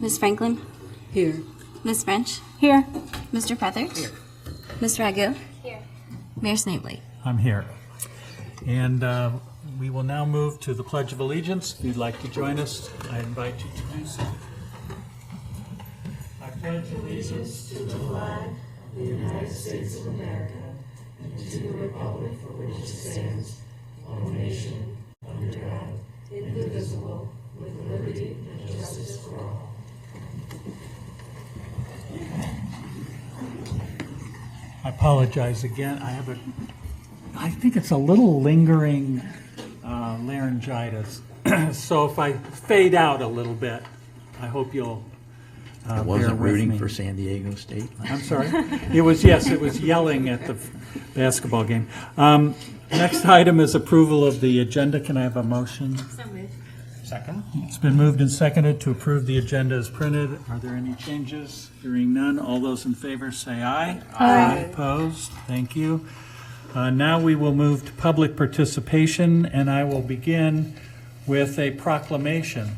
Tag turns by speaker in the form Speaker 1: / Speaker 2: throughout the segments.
Speaker 1: Ms. Franklin?
Speaker 2: Here.
Speaker 1: Ms. French?
Speaker 3: Here.
Speaker 1: Mr. Feathers? Here. Ms. Ragu? Here. Mayor Snavely?
Speaker 4: I'm here. And we will now move to the Pledge of Allegiance. If you'd like to join us, I invite you to do so. I pledge allegiance to the flag of the United States of America and to the republic for which it stands, one nation, under God, indivisible, with liberty and justice for all. I apologize again. I think it's a little lingering laryngitis. So if I fade out a little bit, I hope you'll
Speaker 5: I
Speaker 4: bear
Speaker 5: wasn't
Speaker 4: with
Speaker 5: rooting
Speaker 4: me.
Speaker 5: for San Diego State.
Speaker 4: I'm sorry. It was yelling at the basketball game. Next item is approval of the agenda. Can I have a motion?
Speaker 1: So moved.
Speaker 4: Second. It's been moved and seconded to approve the agenda as printed. Are there any changes? Hearing none, all those in favor say aye. Aye. Opposed? Thank you. Now we will move to public participation, and I will begin with a proclamation.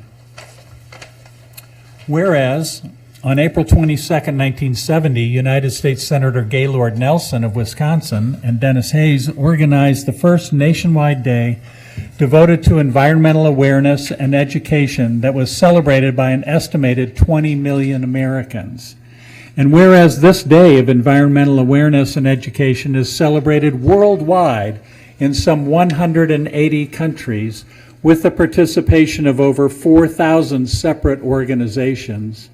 Speaker 4: Whereas, on April 22, 1970, United States Senator Gaylord Nelson of Wisconsin and Dennis Hayes organized the first nationwide day devoted to environmental awareness and education that was celebrated by an estimated 20 million Americans. And whereas this day of environmental awareness and education is celebrated worldwide in some 180 countries with the participation of over 4,000 separate organizations,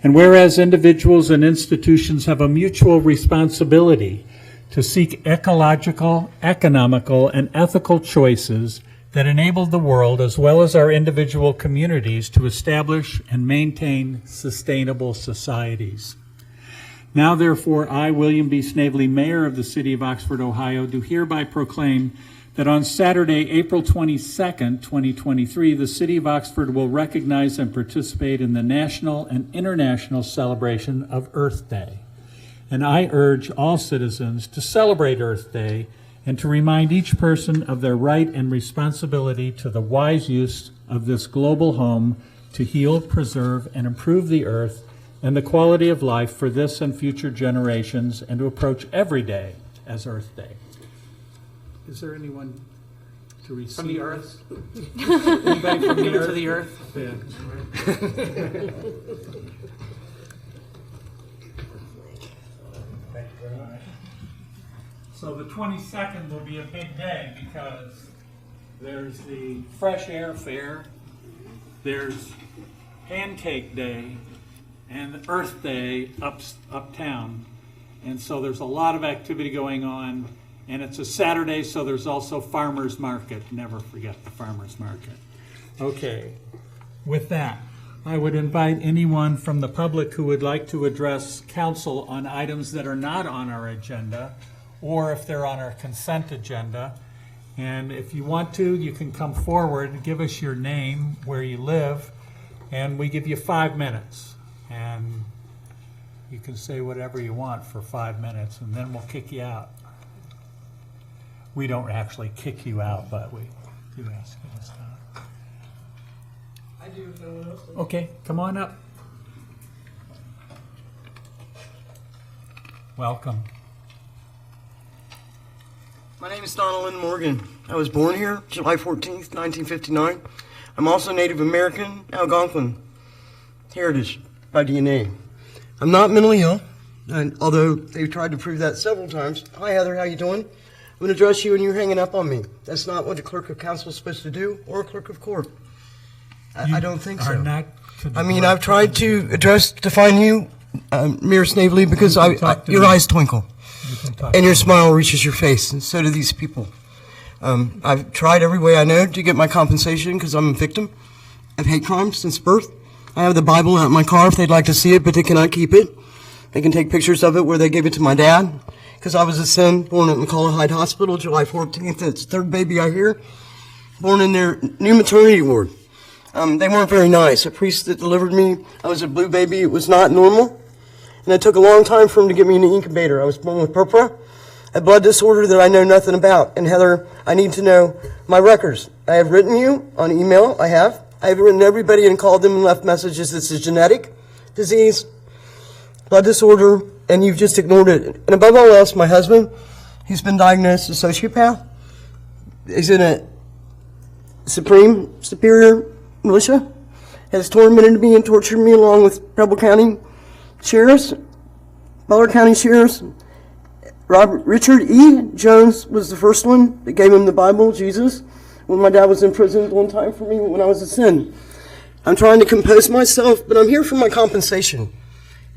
Speaker 4: and whereas individuals and institutions have a mutual responsibility to seek ecological, economical, and ethical choices that enable the world as well as our individual communities to establish and maintain sustainable societies. Now, therefore, I, William B. Snavely, Mayor of the City of Oxford, Ohio, do hereby proclaim that on Saturday, April 22nd, 2023, the City of Oxford will recognize and participate in the national and international celebration of Earth Day. And I urge all citizens to celebrate Earth Day and to remind each person of their right and responsibility to the wise use of this global home to heal, preserve, and improve the earth and the quality of life for this and future generations, and to approach every day as Earth Day. Is there anyone to receive?
Speaker 6: From the earth?
Speaker 4: Anybody from the
Speaker 6: Give it
Speaker 4: earth?
Speaker 6: to the earth?
Speaker 4: Yeah. Thank you very much. So the 22nd will be a big day because there's the Fresh Air Fair, there's Pancake Day, and Earth Day uptown. And so there's a lot of activity going on. And it's a Saturday, so there's also Farmers Market. Never forget the Farmers Market. Okay. With that, I would invite anyone from the public who would like to address council on items that are not on our agenda, or if they're on our consent agenda. And if you want to, you can come forward and give us your name, where you live, and we give you 5 minutes. And you can say whatever you want for 5 minutes, and then we'll kick you out. We don't actually kick you out, but we do ask you to stop.
Speaker 6: I do if no one else does.
Speaker 4: Okay, come on up. Welcome.
Speaker 7: My name is Donalyn Morgan. I was born here July 14th, 1959. I'm also Native American, Algonquin heritage by DNA. I'm not mentally ill, and although they've tried to prove that several times. Hi, Heather, how you doing? I'm going to address you and you're hanging up on me. That's not what a clerk of council is supposed to do, or a clerk of court. I don't think so. I've tried to define you, Mayor Snavely, because your eyes twinkle. And your smile reaches your face, and so do these people. I've tried every way I know to get my compensation because I'm a victim of hate crimes since birth. I have the Bible out in my car if they'd like to see it, but they cannot keep it. They can take pictures of it where they gave it to my dad because I was a son born at McCullough Hyde Hospital July 14th. It's the third baby I hear, born in their new maternity ward. They weren't very nice. A priest that delivered me, I was a blue baby. It was not normal. And it took a long time for him to get me in the incubator. I was born with purpura, a blood disorder that I know nothing about. And Heather, I need to know my records. I have written you on email. I have. I've written everybody and called them and left messages. This is genetic disease, blood disorder, and you've just ignored it. And above all else, my husband, he's been diagnosed as a sociopath. He's in a superior militia, has tormented me and tortured me along with Preble County sheriffs, Butler County sheriffs. Richard E. Jones was the first one that gave him the Bible, Jesus, when my dad was in prison one time for me when I was a sin. I'm trying to compose myself, but I'm here for my compensation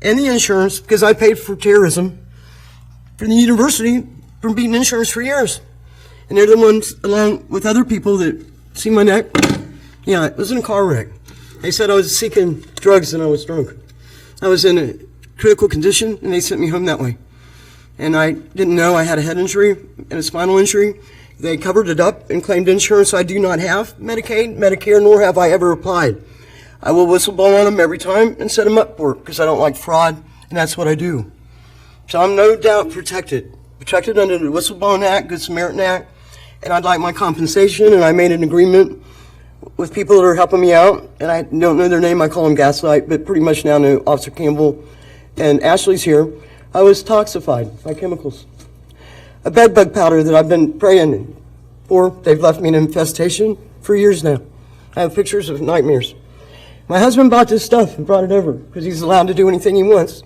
Speaker 7: and the insurance because I paid for terrorism for the university from beating insurance for years. And they're the ones, along with other people that see my neck. Yeah, it was in a car wreck. They said I was seeking drugs and I was drunk. I was in a critical condition and they sent me home that way. And I didn't know I had a head injury and a spinal injury. They covered it up and claimed insurance. I do not have Medicaid, Medicare, nor have I ever applied. I will whistleblow on them every time and set them up for it because I don't like fraud, and that's what I do. So I'm no doubt protected under the Whistleblowing Act, Good Samaritan Act, and I'd like my compensation, and I made an agreement with people that are helping me out, and I don't know their name, I call them Gaslight, but pretty much now know Officer Campbell and Ashley's here. I was toxified by chemicals. A bed bug powder that I've been praying for, they've left me in infestation for years now. I have pictures of nightmares. My husband bought this stuff and brought it over because he's allowed to do anything he wants.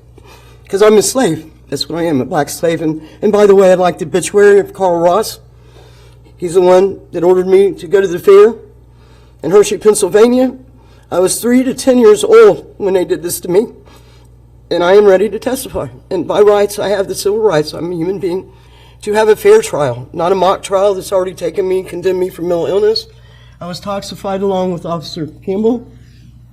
Speaker 7: Because I'm a slave. That's what I am, a black slave. And by the way, I'd like the obituary of Carl Ross. He's the one that ordered me to go to the fair in Hershey, Pennsylvania. I was 3 to 10 years old when they did this to me. And I am ready to testify. And by rights, I have the civil rights. I'm a human being. To have a fair trial, not a mock trial that's already taken me, condemned me for mental illness. I was toxified along with Officer Campbell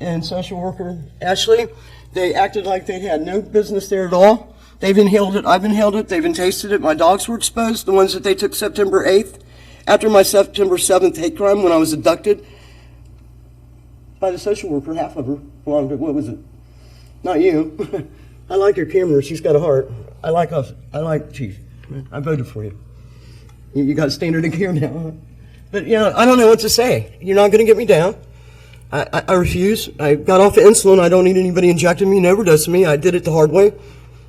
Speaker 7: and social worker Ashley. They acted like they had no business there at all. They've inhaled it, I've inhaled it, they've tasted it. My dogs were exposed, the ones that they took September 8th, after my September 7th hate crime when I was abducted by the social worker, half of her. What was it? Not you. I like your camera, she's got a heart. I like Chief. I voted for you. You got standard of care now. But, I don't know what to say. You're not going to get me down. I refuse. I got off of insulin. I don't need anybody injecting me and overdosing me. I did it the hard way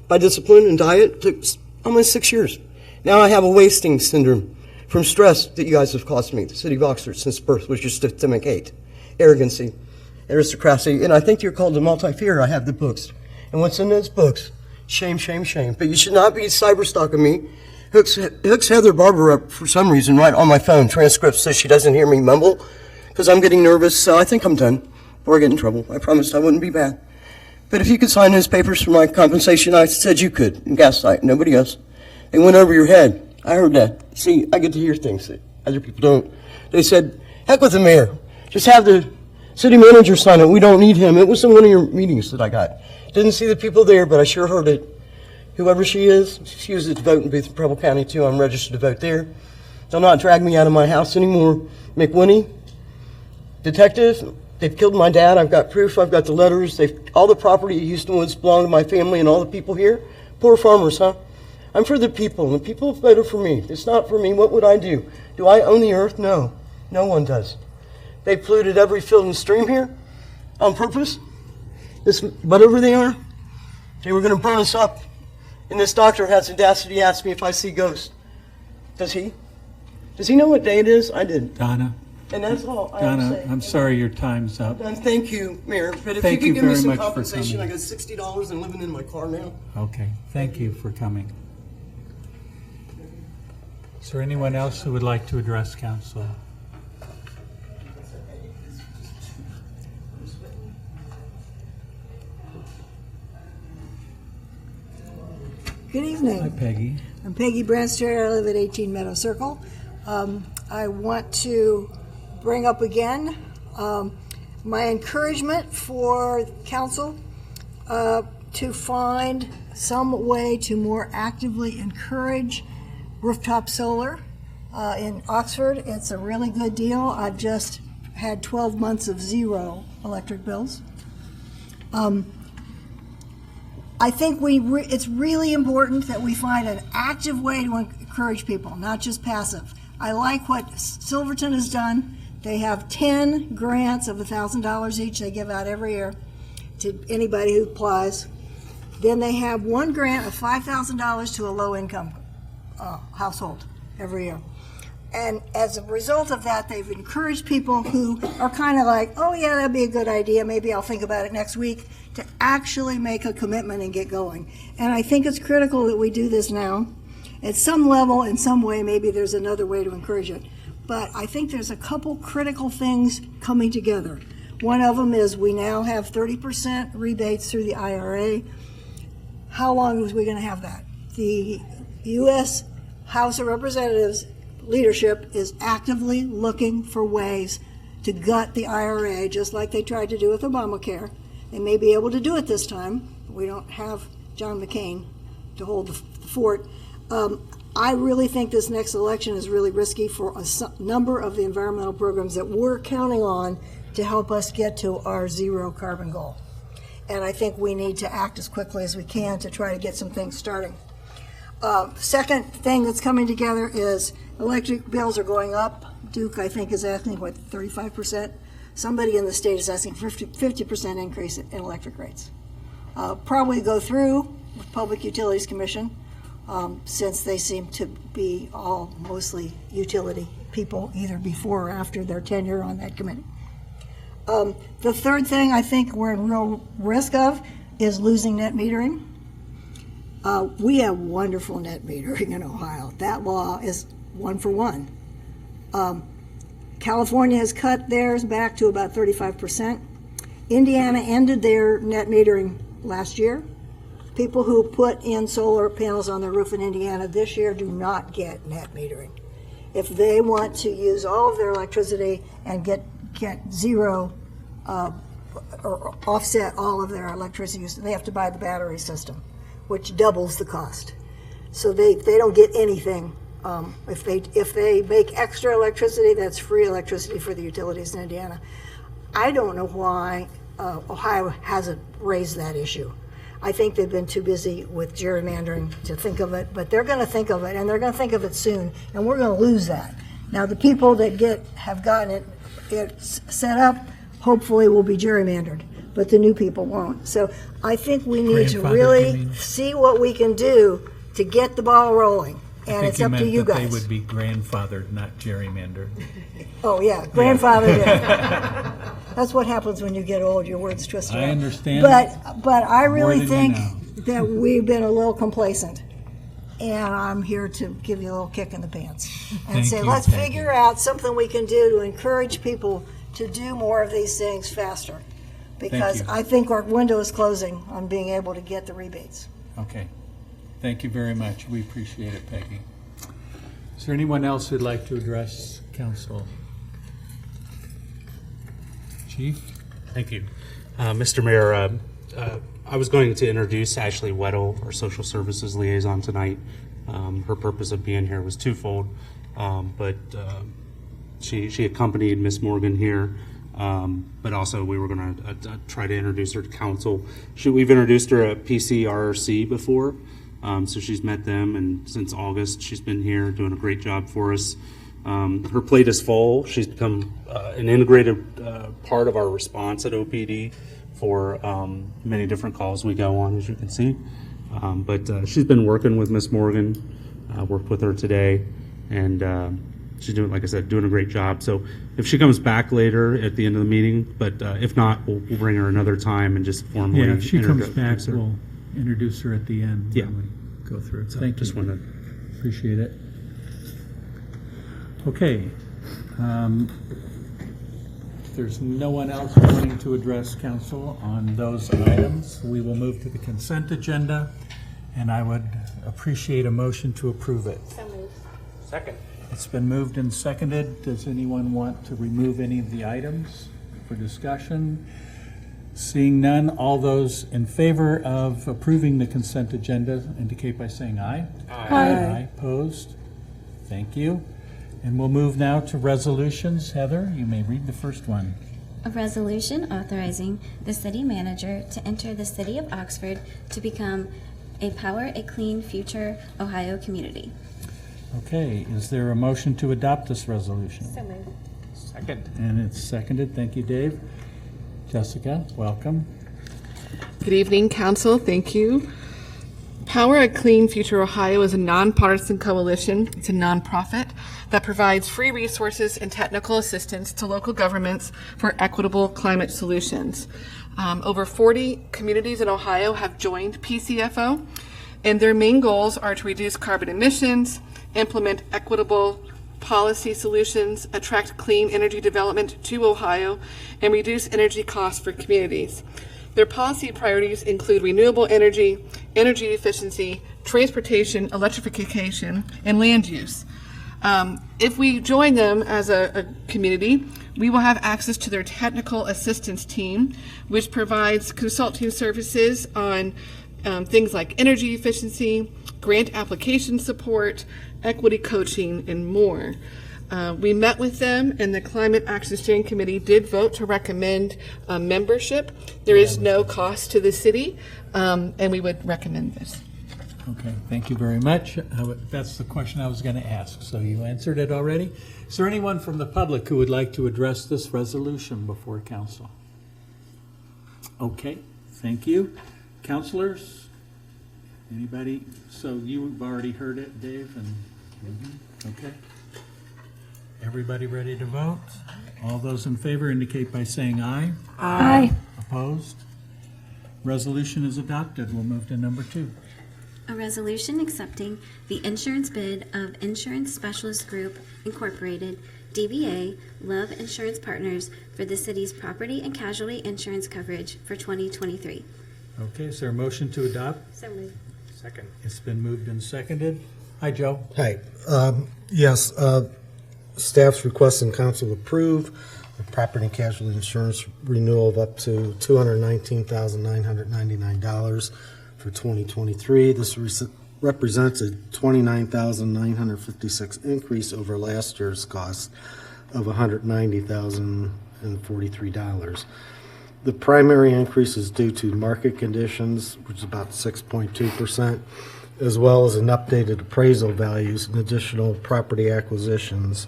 Speaker 7: by discipline and diet. It took almost 6 years. Now I have a wasting syndrome from stress that you guys have caused me. The city of Oxford since birth was just systemic hate, arrogancy, aristocracy. And I think you're called a multi-fear. I have the books. And what's in those books? Shame, shame, shame. But you should not be cyber-stalking me. Hooks Heather Barber up for some reason right on my phone. Transcripts so she doesn't hear me mumble because I'm getting nervous. So I think I'm done before I get in trouble. I promised I wouldn't be bad. But if you could sign those papers for my compensation, I said you could. In Gaslight, nobody else. They went over your head. I heard that. See, I get to hear things that other people don't. They said, heck with the mayor. Just have the city manager sign it. We don't need him. It was in one of your meetings that I got. Didn't see the people there, but I sure heard it. Whoever she is, she was at the voting booth in Preble County, too. I'm registered to vote there. They'll not drag me out of my house anymore. McWhinney, detective, they've killed my dad. I've got proof. I've got the letters. All the property at Houston Woods belong to my family and all the people here. Poor farmers, huh? I'm for the people, and the people voted for me. It's not for me. What would I do? Do I own the earth? No. No one does. They polluted every field and stream here on purpose. Whatever they are, they were going to burn us up. And this doctor has the audacity to ask me if I see ghosts. Does he? Does he know what day it is? I did.
Speaker 4: Donna.
Speaker 7: And that's all I have to say.
Speaker 4: I'm sorry your time's up.
Speaker 7: And thank you, Mayor. But if
Speaker 4: Thank
Speaker 7: you
Speaker 4: you
Speaker 7: could give me
Speaker 4: very
Speaker 7: some
Speaker 4: much for
Speaker 7: compensation, I
Speaker 4: coming.
Speaker 7: got $60 and living in my car now.
Speaker 4: Okay, thank you for coming. Is there anyone else who would like to address council?
Speaker 2: Good evening.
Speaker 4: Hi, Peggy.
Speaker 2: I'm Peggy Branstad. I live at 18 Meadow Circle. I want to bring up again my encouragement for council to find some way to more actively encourage rooftop solar in Oxford. It's a really good deal. I've just had 12 months of zero electric bills. I think it's really important that we find an active way to encourage people, not just passive. I like what Silverton has done. They have 10 grants of $1,000 each they give out every year to anybody who applies. Then they have one grant of $5,000 to a low-income household every year. And as a result of that, they've encouraged people who are kind of like, oh yeah, that'd be a good idea, maybe I'll think about it next week, to actually make a commitment and get going. And I think it's critical that we do this now. At some level, in some way, maybe there's another way to encourage it. But I think there's a couple critical things coming together. One of them is we now have 30% rebates through the IRA. How long was we going to have that? The U.S. House of Representatives leadership is actively looking for ways to gut the IRA, just like they tried to do with Obamacare. They may be able to do it this time. We don't have John McCain to hold the fort. I really think this next election is really risky for a number of the environmental programs that we're counting on to help us get to our zero carbon goal. And I think we need to act as quickly as we can to try to get some things starting. Second thing that's coming together is electric bills are going up. Duke, I think, is asking, 35%? Somebody in the state is asking 50% increase in electric rates. Probably go through with Public Utilities Commission, since they seem to be all mostly utility people, either before or after their tenure on that committee. The third thing I think we're in real risk of is losing net metering. We have wonderful net metering in Ohio. That law is 1 for 1. California has cut theirs back to about 35%. Indiana ended their net metering last year. People who put in solar panels on their roof in Indiana this year do not get net metering. If they want to use all of their electricity and get zero or offset all of their electricity use, they have to buy the battery system, which doubles the cost. So they don't get anything. If they make extra electricity, that's free electricity for the utilities in Indiana. I don't know why Ohio hasn't raised that issue. I think they've been too busy with gerrymandering to think of it, but they're going to think of it, and they're going to think of it soon, and we're going to lose that. Now, the people that have gotten it set up hopefully will be gerrymandered, but the new people won't. So I think we need to really see what we can do to get the ball rolling, and it's up to you guys.
Speaker 4: They would be grandfathered, not gerrymandered.
Speaker 2: Oh, yeah, grandfather. Yeah. That's what happens when you get old, your words twist around.
Speaker 4: I understand.
Speaker 2: But I really
Speaker 4: More than you
Speaker 2: think that we've been a little complacent. And I'm here to give you a little kick in the pants and
Speaker 4: Thank
Speaker 2: say,
Speaker 4: you,
Speaker 2: let's
Speaker 4: Peggy.
Speaker 2: figure out something we can do to encourage people to do more of these things faster. Because
Speaker 4: you.
Speaker 2: I think our window is closing on being able to get the rebates.
Speaker 4: Okay. Thank you very much. We appreciate it, Peggy. Is there anyone else who'd like to address council? Chief?
Speaker 3: Thank you. Mr. Mayor, I was going to introduce Ashley Weddle, our Social Services Liaison, tonight. Her purpose of being here was twofold, but she accompanied Miss Morgan here, but also we were going to try to introduce her to council. We've introduced her at PCRRC before, so she's met them, and since August she's been here doing a great job for us. Her plate is full. She's become an integrated part of our response at OPD for many different calls we go on, as you can see. But she's been working with Miss Morgan, worked with her today, and she's doing, like I said, doing a great job. So if she comes back later at the end of the meeting, but if not, we'll bring her another time and just formally
Speaker 4: Yeah, if she comes
Speaker 3: introduce
Speaker 4: back,
Speaker 3: her.
Speaker 4: we'll introduce her at the end.
Speaker 3: Yeah.
Speaker 4: When we go through.
Speaker 3: So
Speaker 4: Thank
Speaker 3: just
Speaker 4: you.
Speaker 3: wanted
Speaker 4: Appreciate it. Okay. If there's no one else wanting to address council on those items, we will move to the consent agenda, and I would appreciate a motion to approve it.
Speaker 3: Second.
Speaker 4: It's been moved and seconded. Does anyone want to remove any of the items for discussion? Seeing none, all those in favor of approving the consent agenda indicate by saying aye. Aye. Opposed? Thank you. And we'll move now to resolutions. Heather, you may read the first one.
Speaker 1: A resolution authorizing the city manager to enter the city of Oxford to become a Power a Clean Future Ohio community.
Speaker 4: Okay, is there a motion to adopt this resolution?
Speaker 1: So moved.
Speaker 4: Second. And it's seconded. Thank you, Dave. Jessica, welcome.
Speaker 6: Good evening, Council. Thank you. Power a Clean Future Ohio is a nonpartisan coalition. It's a nonprofit that provides free resources and technical assistance to local governments for equitable climate solutions. Over 40 communities in Ohio have joined PCFO, and their main goals are to reduce carbon emissions, implement equitable policy solutions, attract clean energy development to Ohio, and reduce energy costs for communities. Their policy priorities include renewable energy, energy efficiency, transportation, electrification, and land use. If we join them as a community, we will have access to their technical assistance team, which provides consulting services on things like energy efficiency, grant application support, equity coaching, and more. We met with them, and the Climate Action Steering Committee did vote to recommend membership. There is no cost to the city, and we would recommend this.
Speaker 4: Okay, thank you very much. That's the question I was going to ask, so you answered it already. Is there anyone from the public who would like to address this resolution before council? Okay, thank you. Councilors, anybody? So you've already heard it, Dave, and okay. Everybody ready to vote? All those in favor indicate by saying aye.
Speaker 8: Aye.
Speaker 4: Opposed? Resolution is adopted. We'll move to number 2.
Speaker 1: A resolution accepting the insurance bid of Insurance Specialist Group Incorporated, DBA Love Insurance Partners, for the city's property and casualty insurance coverage for 2023.
Speaker 4: Okay, is there a motion to adopt?
Speaker 1: So moved.
Speaker 4: Second. It's been moved and seconded. Hi, Joe.
Speaker 9: Hi. Yes, staff's requesting council approve the property and casualty insurance renewal of up to $219,999 for 2023. This represents a $29,956 increase over last year's cost of $190,043. The primary increase is due to market conditions, which is about 6.2%, as well as an updated appraisal values and additional property acquisitions.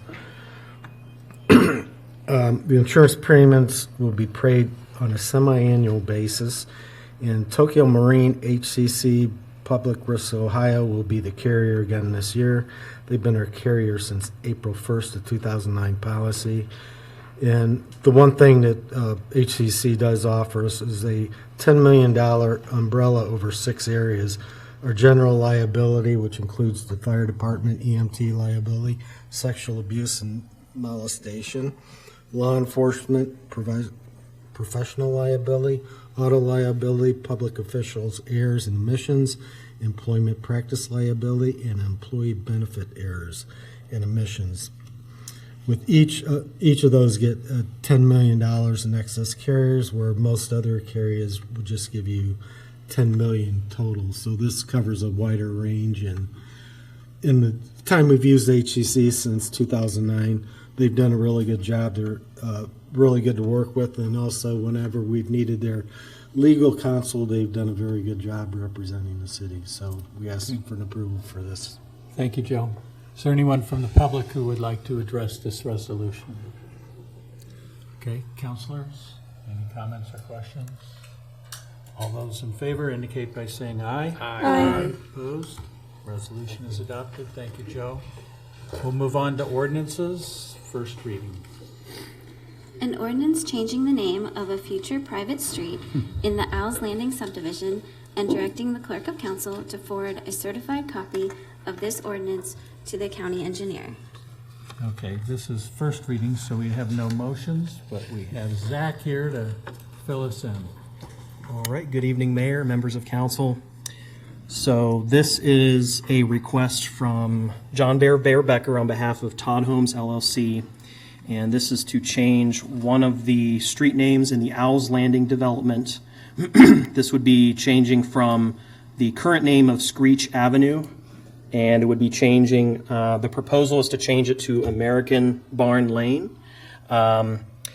Speaker 9: The insurance premiums will be paid on a semi-annual basis, and Tokyo Marine HCC Public Risk Ohio will be the carrier again this year. They've been our carrier since April 1st of 2009 policy. And the one thing that HCC does offer us is a $10 million umbrella over 6 areas. Our general liability, which includes the fire department, EMT liability, sexual abuse and molestation, law enforcement, professional liability, auto liability, public officials, errors and omissions, employment practice liability, and employee benefit errors and omissions. With each of those get $10 million in excess carriers, where most other carriers would just give you $10 million total. So this covers a wider range, and in the time we've used HCC since 2009, they've done a really good job. They're really good to work with, and also whenever we've needed their legal counsel, they've done a very good job representing the city. So we ask for an approval for this.
Speaker 4: Thank you, Joe. Is there anyone from the public who would like to address this resolution? Okay, councilors, any comments or questions? All those in favor indicate by saying aye.
Speaker 8: Aye.
Speaker 4: Opposed? Resolution is adopted. Thank you, Joe. We'll move on to ordinances. First reading.
Speaker 1: An ordinance changing the name of a future private street in the Owls Landing subdivision and directing the clerk of council to forward a certified copy of this ordinance to the county engineer.
Speaker 4: Okay, this is first reading, so we have no motions, but we have Zach here to fill us in.
Speaker 10: All right, good evening, Mayor, members of council. So this is a request from John Bear Becker on behalf of Todd Homes LLC, and this is to change one of the street names in the Owls Landing development. This would be changing from the current name of Screech Avenue, and it would be changing, the proposal is to change it to American Barn Lane.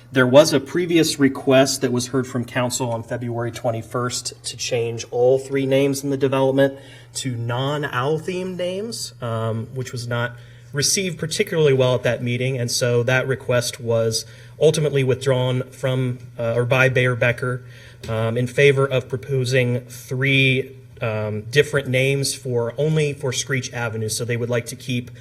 Speaker 10: There was a previous request that was heard from council on February 21st to change all 3 names in the development to non-owl themed names, which was not received particularly well at that meeting, and so that request was ultimately withdrawn from or by Bayer Becker in favor of proposing 3 different names only for Screech Avenue. So they would like to keep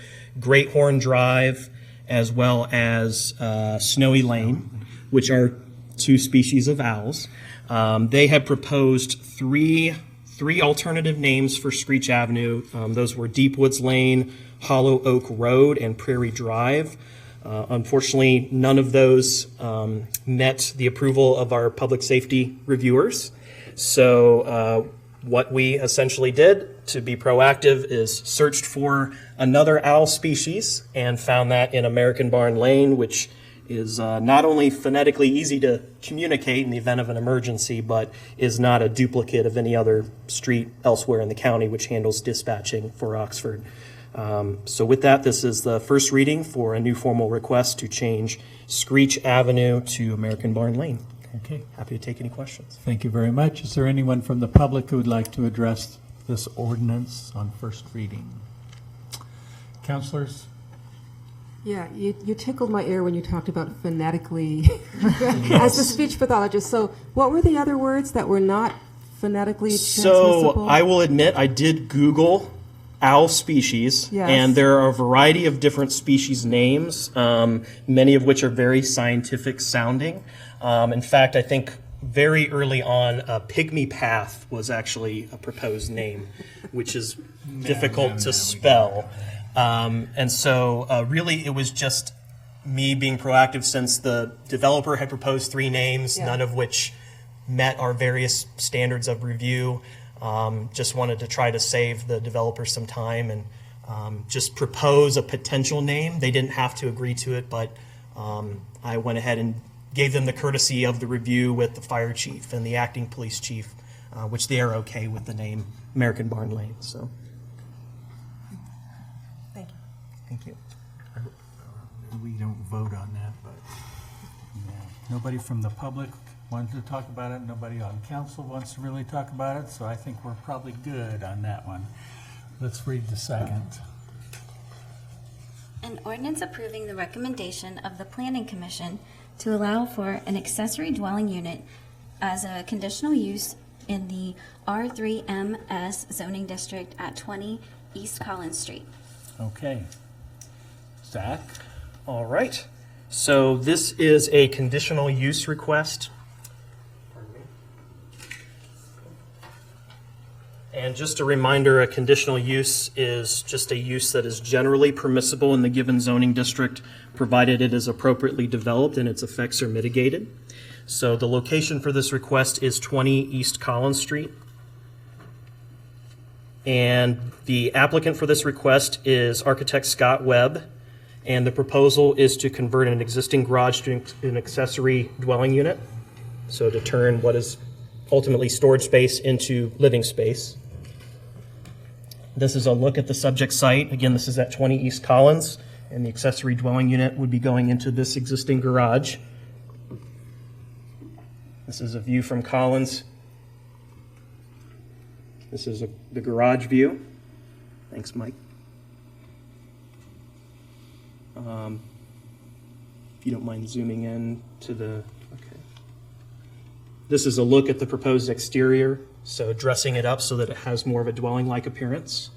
Speaker 10: Great Horn Drive as well as Snowy Lane, which are 2 species of owls. They had proposed three alternative names for Screech Avenue. Those were Deep Woods Lane, Hollow Oak Road, and Prairie Drive. Unfortunately, none of those met the approval of our public safety reviewers. So what we essentially did to be proactive is searched for another owl species and found that in American Barn Lane, which is not only phonetically easy to communicate in the event of an emergency, but is not a duplicate of any other street elsewhere in the county which handles dispatching for Oxford. So with that, this is the first reading for a new formal request to change Screech Avenue to American Barn Lane.
Speaker 4: Okay.
Speaker 10: Happy to take any questions.
Speaker 4: Thank you very much. Is there anyone from the public who would like to address this ordinance on first reading? Councilors?
Speaker 8: Yeah, you tickled my ear when you talked about phonetically as a speech pathologist. So what were the other words that were not phonetically transmissible?
Speaker 10: So I will admit I did Google owl species,
Speaker 8: Yes.
Speaker 10: and there are a variety of different species names, many of which are very scientific sounding. In fact, I think very early on, Pygmy Path was actually a proposed name, which is difficult to spell. And so really it was just me being proactive since the developer had proposed 3 names, none of which met our various standards of review. Just wanted to try to save the developer some time and just propose a potential name. They didn't have to agree to it, but I went ahead and gave them the courtesy of the review with the fire chief and the acting police chief, which they are okay with the name American Barn Lane. So.
Speaker 8: Thank you.
Speaker 10: Thank you.
Speaker 4: We don't vote on that, but nobody from the public wanted to talk about it. Nobody on council wants to really talk about it, so I think we're probably good on that one. Let's read the second.
Speaker 1: An ordinance approving the recommendation of the Planning Commission to allow for an accessory dwelling unit as a conditional use in the R3MS zoning district at 20 East Collins Street.
Speaker 4: Okay. Zach?
Speaker 10: All right. So this is a conditional use request. And just a reminder, a conditional use is just a use that is generally permissible in the given zoning district, provided it is appropriately developed and its effects are mitigated. So the location for this request is 20 East Collins Street. And the applicant for this request is architect Scott Webb. And the proposal is to convert an existing garage to an accessory dwelling unit. So to turn what is ultimately storage space into living space. This is a look at the subject site. Again, this is at 20 East Collins, and the accessory dwelling unit would be going into this existing garage. This is a view from Collins. This is the garage view. Thanks, Mike. If you don't mind zooming in to the, okay. This is a look at the proposed exterior, so dressing it up so that it has more of a dwelling-like appearance.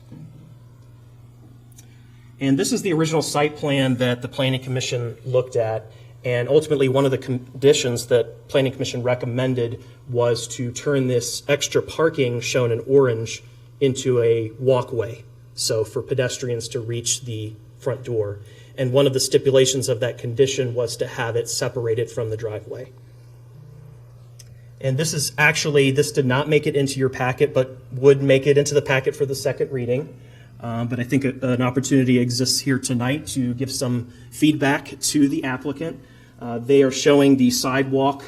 Speaker 10: And this is the original site plan that the Planning Commission looked at, and ultimately one of the conditions that Planning Commission recommended was to turn this extra parking shown in orange into a walkway, so for pedestrians to reach the front door. And one of the stipulations of that condition was to have it separated from the driveway. And this is actually, this did not make it into your packet, but would make it into the packet for the second reading. But I think an opportunity exists here tonight to give some feedback to the applicant. They are showing the sidewalk.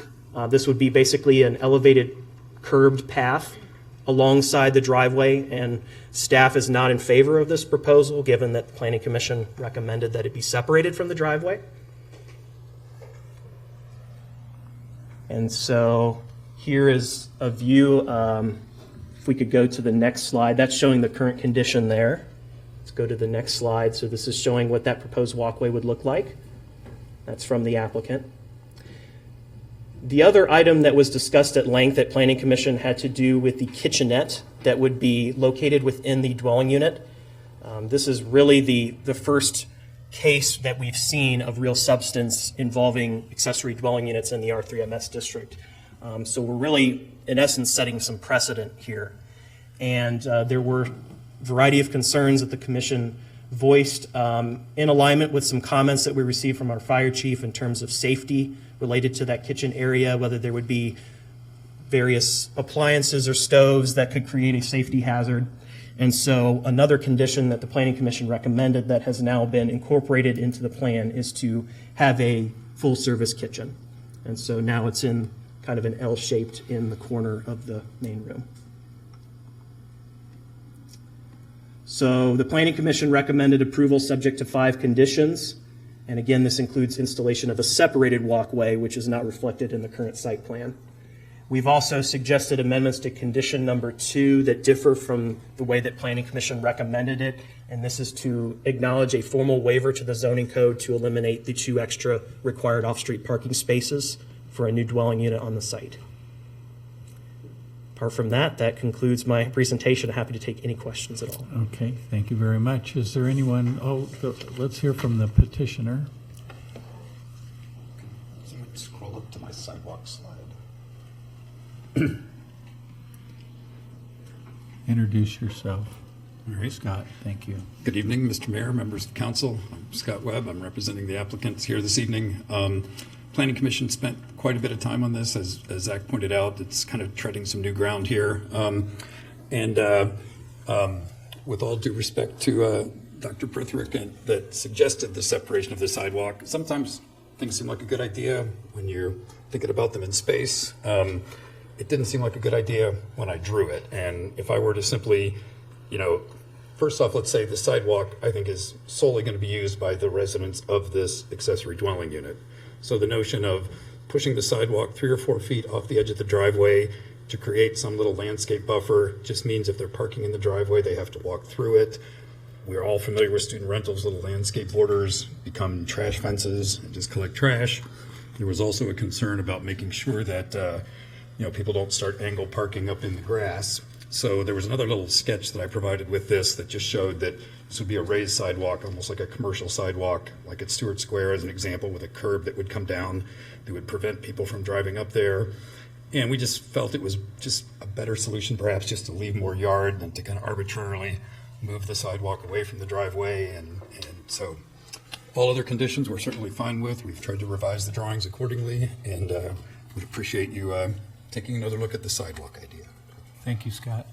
Speaker 10: This would be basically an elevated curbed path alongside the driveway, and staff is not in favor of this proposal, given that the Planning Commission recommended that it be separated from the driveway. And so here is a view, if we could go to the next slide, that's showing the current condition there. It's Let's go to the next slide. So this is showing what that proposed walkway would look like. That's from the applicant. The other item that was discussed at length at Planning Commission had to do with the kitchenette that would be located within the dwelling unit. This is really the first case that we've seen of real substance involving accessory dwelling units in the R3MS district. So we're really, in essence, setting some precedent here. And there were a variety of concerns that the commission voiced in alignment with some comments that we received from our fire chief in terms of safety related to that kitchen area, whether there would be various appliances or stoves that could create a safety hazard. And so another condition that the Planning Commission recommended that has now been incorporated into the plan is to have a full-service kitchen. And so now it's in kind of an L-shaped in the corner of the main room. So the Planning Commission recommended approval subject to 5 conditions. And again, this includes installation of a separated walkway, which is not reflected in the current site plan. We've also suggested amendments to condition number 2 that differ from the way that Planning Commission recommended it. And this is to acknowledge a formal waiver to the zoning code to eliminate the 2 extra required off-street parking spaces for a new dwelling unit on the site. Apart from that, that concludes my presentation. I'm happy to take any questions at all.
Speaker 4: Okay, thank you very much. Is there anyone, let's hear from the petitioner.
Speaker 11: Scroll up to my sidewalk slide.
Speaker 4: Introduce yourself.
Speaker 11: All right.
Speaker 4: Scott, thank you.
Speaker 11: Good evening, Mr. Mayor, members of council. I'm Scott Webb. I'm representing the applicants here this evening. Planning Commission spent quite a bit of time on this. As Zach pointed out, it's kind of treading some new ground here. With all due respect to Dr. Prithrick that suggested the separation of the sidewalk, sometimes things seem like a good idea when you're thinking about them in space. It didn't seem like a good idea when I drew it. And if I were to simply, first off, let's say the sidewalk, I think, is solely going to be used by the residents of this accessory dwelling unit. So the notion of pushing the sidewalk 3 or 4 feet off the edge of the driveway to create some little landscape buffer just means if they're parking in the driveway, they have to walk through it. We're all familiar with student rentals. Little landscape borders become trash fences and just collect trash. There was also a concern about making sure that people don't start angle parking up in the grass. So there was another little sketch that I provided with this that just showed that this would be a raised sidewalk, almost like a commercial sidewalk, like at Stewart Square as an example, with a curb that would come down that would prevent people from driving up there. And we just felt it was just a better solution, perhaps, just to leave more yard than to kind of arbitrarily move the sidewalk away from the driveway. And so all other conditions we're certainly fine with. We've tried to revise the drawings accordingly, and would appreciate you taking another look at the sidewalk idea.
Speaker 4: Thank you, Scott.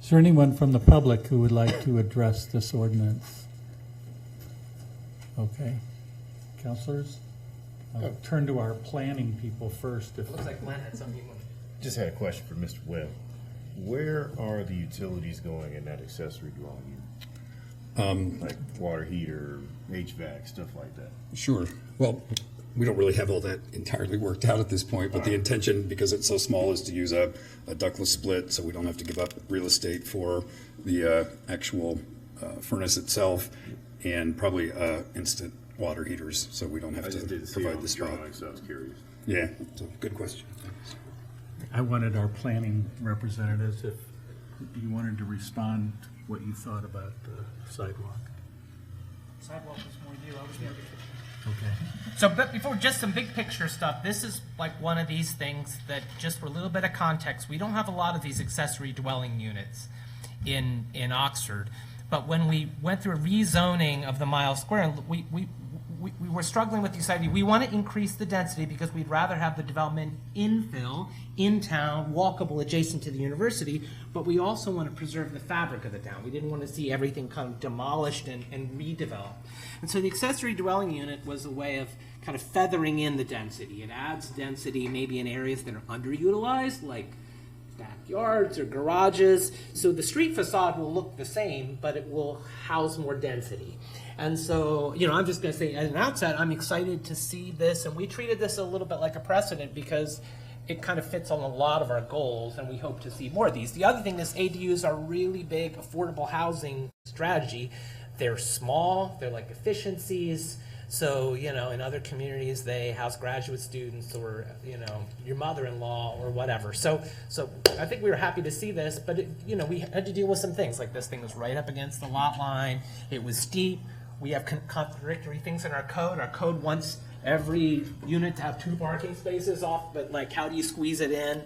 Speaker 4: Is there anyone from the public who would like to address this ordinance? Okay. Counselors? I'll turn to our planning people first.
Speaker 10: Looks like Glenn had something.
Speaker 12: Just had a question for Mr. Webb. Where are the utilities going in that accessory dwelling unit? Like water heater, HVAC, stuff like that?
Speaker 11: Sure. Well, we don't really have all that entirely worked out at this point, but the intention, because it's so small, is to use a ductless split so we don't have to give up real estate for the actual furnace itself, and probably instant water heaters so we don't have to provide the straw.
Speaker 12: So I was curious.
Speaker 11: Yeah, it's a good question.
Speaker 4: I wanted our planning representatives, if you wanted to respond to what you thought about the sidewalk.
Speaker 13: Sidewalk was more you. I was the other.
Speaker 4: Okay.
Speaker 13: So, but before, just some big picture stuff. This is like one of these things that, just for a little bit of context, we don't have a lot of these accessory dwelling units in Oxford. But when we went through a rezoning of the Miles Square, we were struggling with this idea. We want to increase the density because we'd rather have the development infill, in town, walkable, adjacent to the university, but we also want to preserve the fabric of the town. We didn't want to see everything kind of demolished and redeveloped. And so the accessory dwelling unit was a way of kind of feathering in the density. It adds density maybe in areas that are underutilized, like backyards or garages. So the street facade will look the same, but it will house more density. And so, I'm just going to say at an outset, I'm excited to see this, and we treated this a little bit like a precedent because it kind of fits on a lot of our goals, and we hope to see more of these. The other thing is ADUs are really big affordable housing strategy. they're small, they're like efficiencies. So, you know, in other communities, they house graduate students or, you know, your mother-in-law or whatever. So I think we were happy to see this, but, you know, we had to deal with some things. Like this thing was right up against the lot line. It was steep. We have contradictory things in our code. Our code wants every unit to have 2 parking spaces off, but like how do you squeeze it in?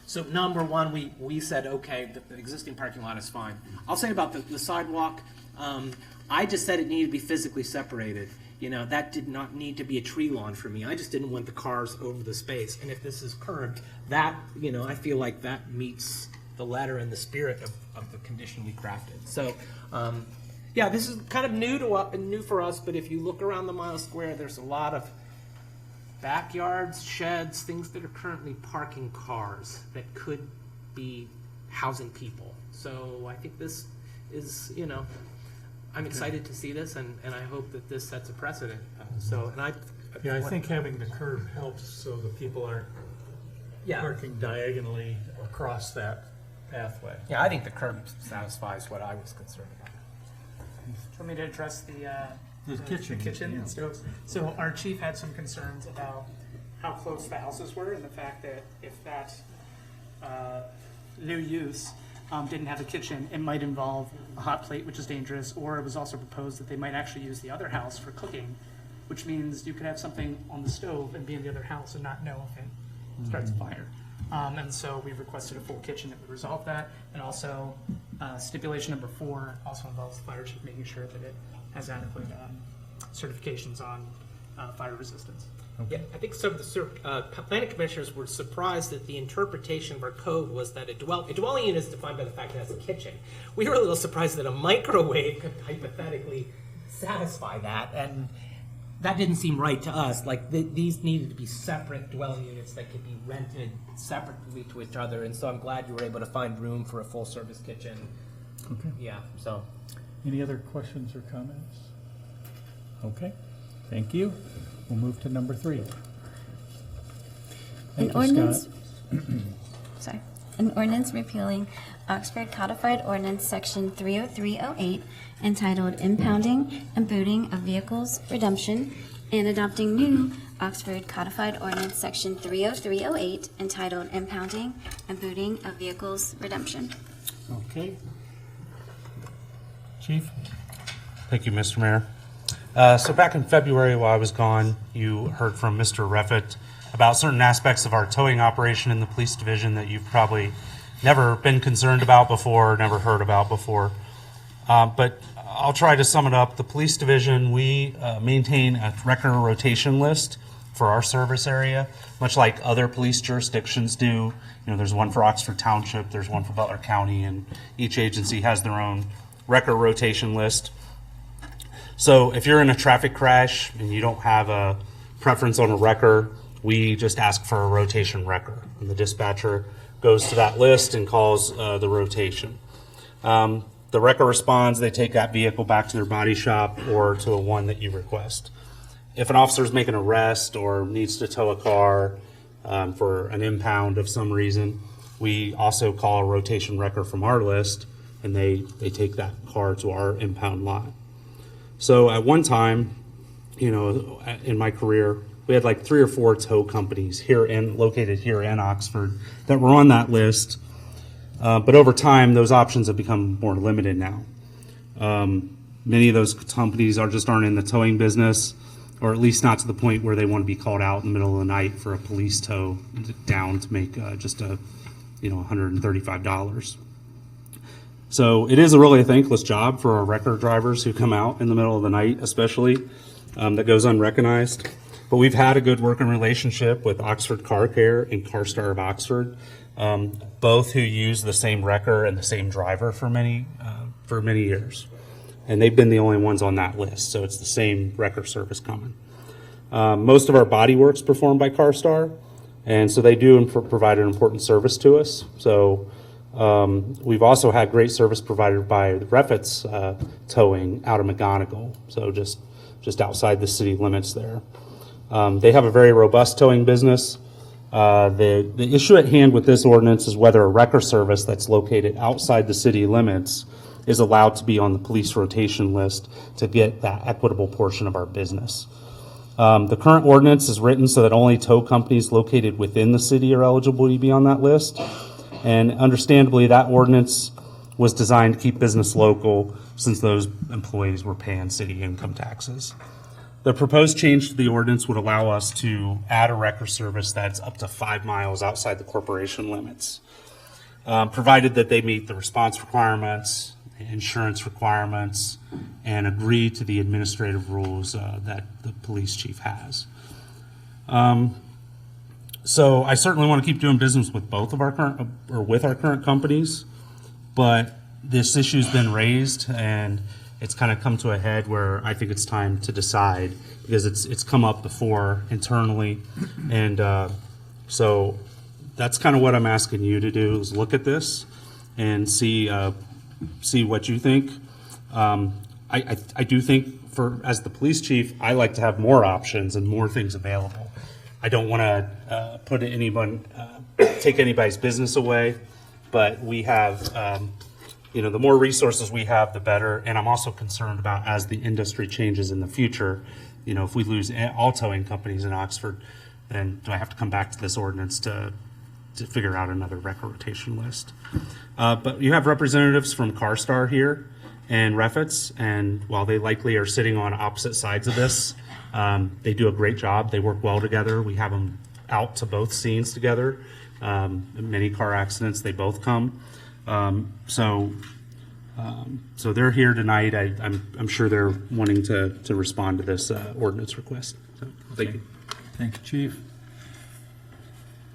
Speaker 13: So number one, we said, okay, the existing parking lot is fine. I'll say about the sidewalk, I just said it needed to be physically separated. You know, that did not need to be a tree lawn for me. I just didn't want the cars over the space. And if this is curved, that, you know, I feel like that meets the letter and the spirit of the condition we crafted. So, yeah, this is kind of new for us, but if you look around the mile square, there's a lot of backyards, sheds, things that are currently parking cars that could be housing people. So I think this is, you know, I'm excited to see this, and I hope that this sets a precedent.
Speaker 4: I think having the curb helps so the people aren't parking diagonally across that pathway.
Speaker 13: Yeah, I think the curb satisfies what I was concerned about.
Speaker 14: Do you want me to address the
Speaker 4: kitchen?
Speaker 14: and stoves? So our chief had some concerns about how close the houses were and the fact that if that new use didn't have a kitchen, it might involve a hot plate, which is dangerous, or it was also proposed that they might actually use the other house for cooking, which means you could have something on the stove and be in the other house and not know if it starts a fire. And so we requested a full kitchen that would resolve that. And also stipulation number 4 also involves the fire chief making sure that it has adequate certifications on fire resistance.
Speaker 13: Yeah, I think some of the planning commissioners were surprised that the interpretation of our code was that a dwelling unit is defined by the fact that it has a kitchen. We were a little surprised that a microwave could hypothetically satisfy that, and that didn't seem right to us. Like these needed to be separate dwelling units that could be rented separately to each other, and so I'm glad you were able to find room for a full-service kitchen.
Speaker 4: Okay.
Speaker 13: Yeah, so.
Speaker 4: Any other questions or comments? Okay, thank you. We'll move to number 3. Thank you, Scott.
Speaker 1: An ordinance repealing Oxford Codified Ordinance Section 30308 entitled Impounding and Booting of Vehicles Redemption, and adopting new Oxford Codified Ordinance Section 30308 entitled Impounding and Booting of Vehicles Redemption.
Speaker 4: Okay. Chief?
Speaker 3: Thank you, Mr. Mayor. So back in February while I was gone, you heard from Mr. Reffett about certain aspects of our towing operation in the police division that you've probably never been concerned about before, never heard about before. But I'll try to sum it up. The police division, we maintain a wrecker rotation list for our service area, much like other police jurisdictions do. You know, there's one for Oxford Township, there's one for Butler County, and each agency has their own wrecker rotation list. So if you're in a traffic crash and you don't have a preference on a wrecker, we just ask for a rotation wrecker. And the dispatcher goes to that list and calls the rotation. The wrecker responds, they take that vehicle back to their body shop or to a one that you request. If an officer is making an arrest or needs to tow a car for an impound of some reason, we also call a rotation wrecker from our list, and they take that car to our impound lot. So at one time, you know, in my career, we had like 3 or 4 tow companies located here in Oxford that were on that list. But over time, those options have become more limited now. Many of those companies aren't in the towing business, or at least not to the point where they want to be called out in the middle of the night for a police tow down to make just $135. So it is really a thankless job for our wrecker drivers who come out in the middle of the night, especially, that goes unrecognized. But we've had a good working relationship with Oxford Car Care and CarStar of Oxford, both who use the same wrecker and the same driver for many years. And they've been the only ones on that list, so it's the same wrecker service coming. Most of our body work's performed by CarStar, and so they do provide an important service to us. So we've also had great service provided by Reffett's Towing out of McGonigal, so just outside the city limits there. They have a very robust towing business. The issue at hand with this ordinance is whether a wrecker service that's located outside the city limits is allowed to be on the police rotation list to get that equitable portion of our business. The current ordinance is written so that only tow companies located within the city are eligible to be on that list. And understandably, that ordinance was designed to keep business local since those employees were paying city income taxes. The proposed change to the ordinance would allow us to add a wrecker service that's up to 5 miles outside the corporation limits, provided that they meet the response requirements, insurance requirements, and agree to the administrative rules that the police chief has. So I certainly want to keep doing business with both of our current, or with our current companies, but this issue's been raised and it's kind of come to a head where I think it's time to decide, because it's come up before internally, and so that's kind of what I'm asking you to do, is look at this and see what you think. I do think, as the police chief, I like to have more options and more things available. I don't want to take anybody's business away, but we have, the more resources we have, the better. And I'm also concerned about, as the industry changes in the future, if we lose all towing companies in Oxford, then do I have to come back to this ordinance to figure out another record rotation list? But you have representatives from CarStar here and Refits, and while they likely are sitting on opposite sides of this, they do a great job. They work well together. We have them out to both scenes together. Many car accidents, they both come. So they're here tonight. I'm sure they're wanting to respond to this ordinance request. So, thank you.
Speaker 4: Thank you, Chief.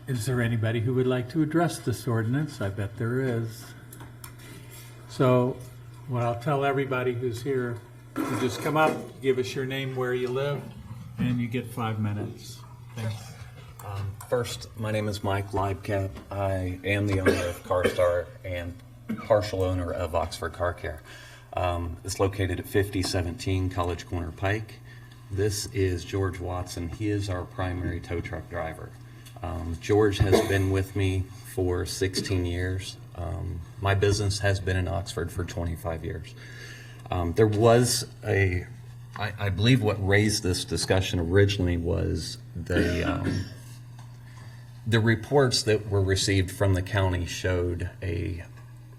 Speaker 4: Is there anybody who would like to address this ordinance? I bet there is. So what I'll tell everybody who's here, you just come up, give us your name, where you live, and you get 5 minutes. Thanks.
Speaker 15: First, my name is Mike Leibkamp. I am the owner of CarStar and partial owner of Oxford Car Care. It's located at 5017 College Corner Pike. This is George Watson. He is our primary tow truck driver. George has been with me for 16 years. My business has been in Oxford for 25 years. There was I believe what raised this discussion originally was the reports that were received from the county showed a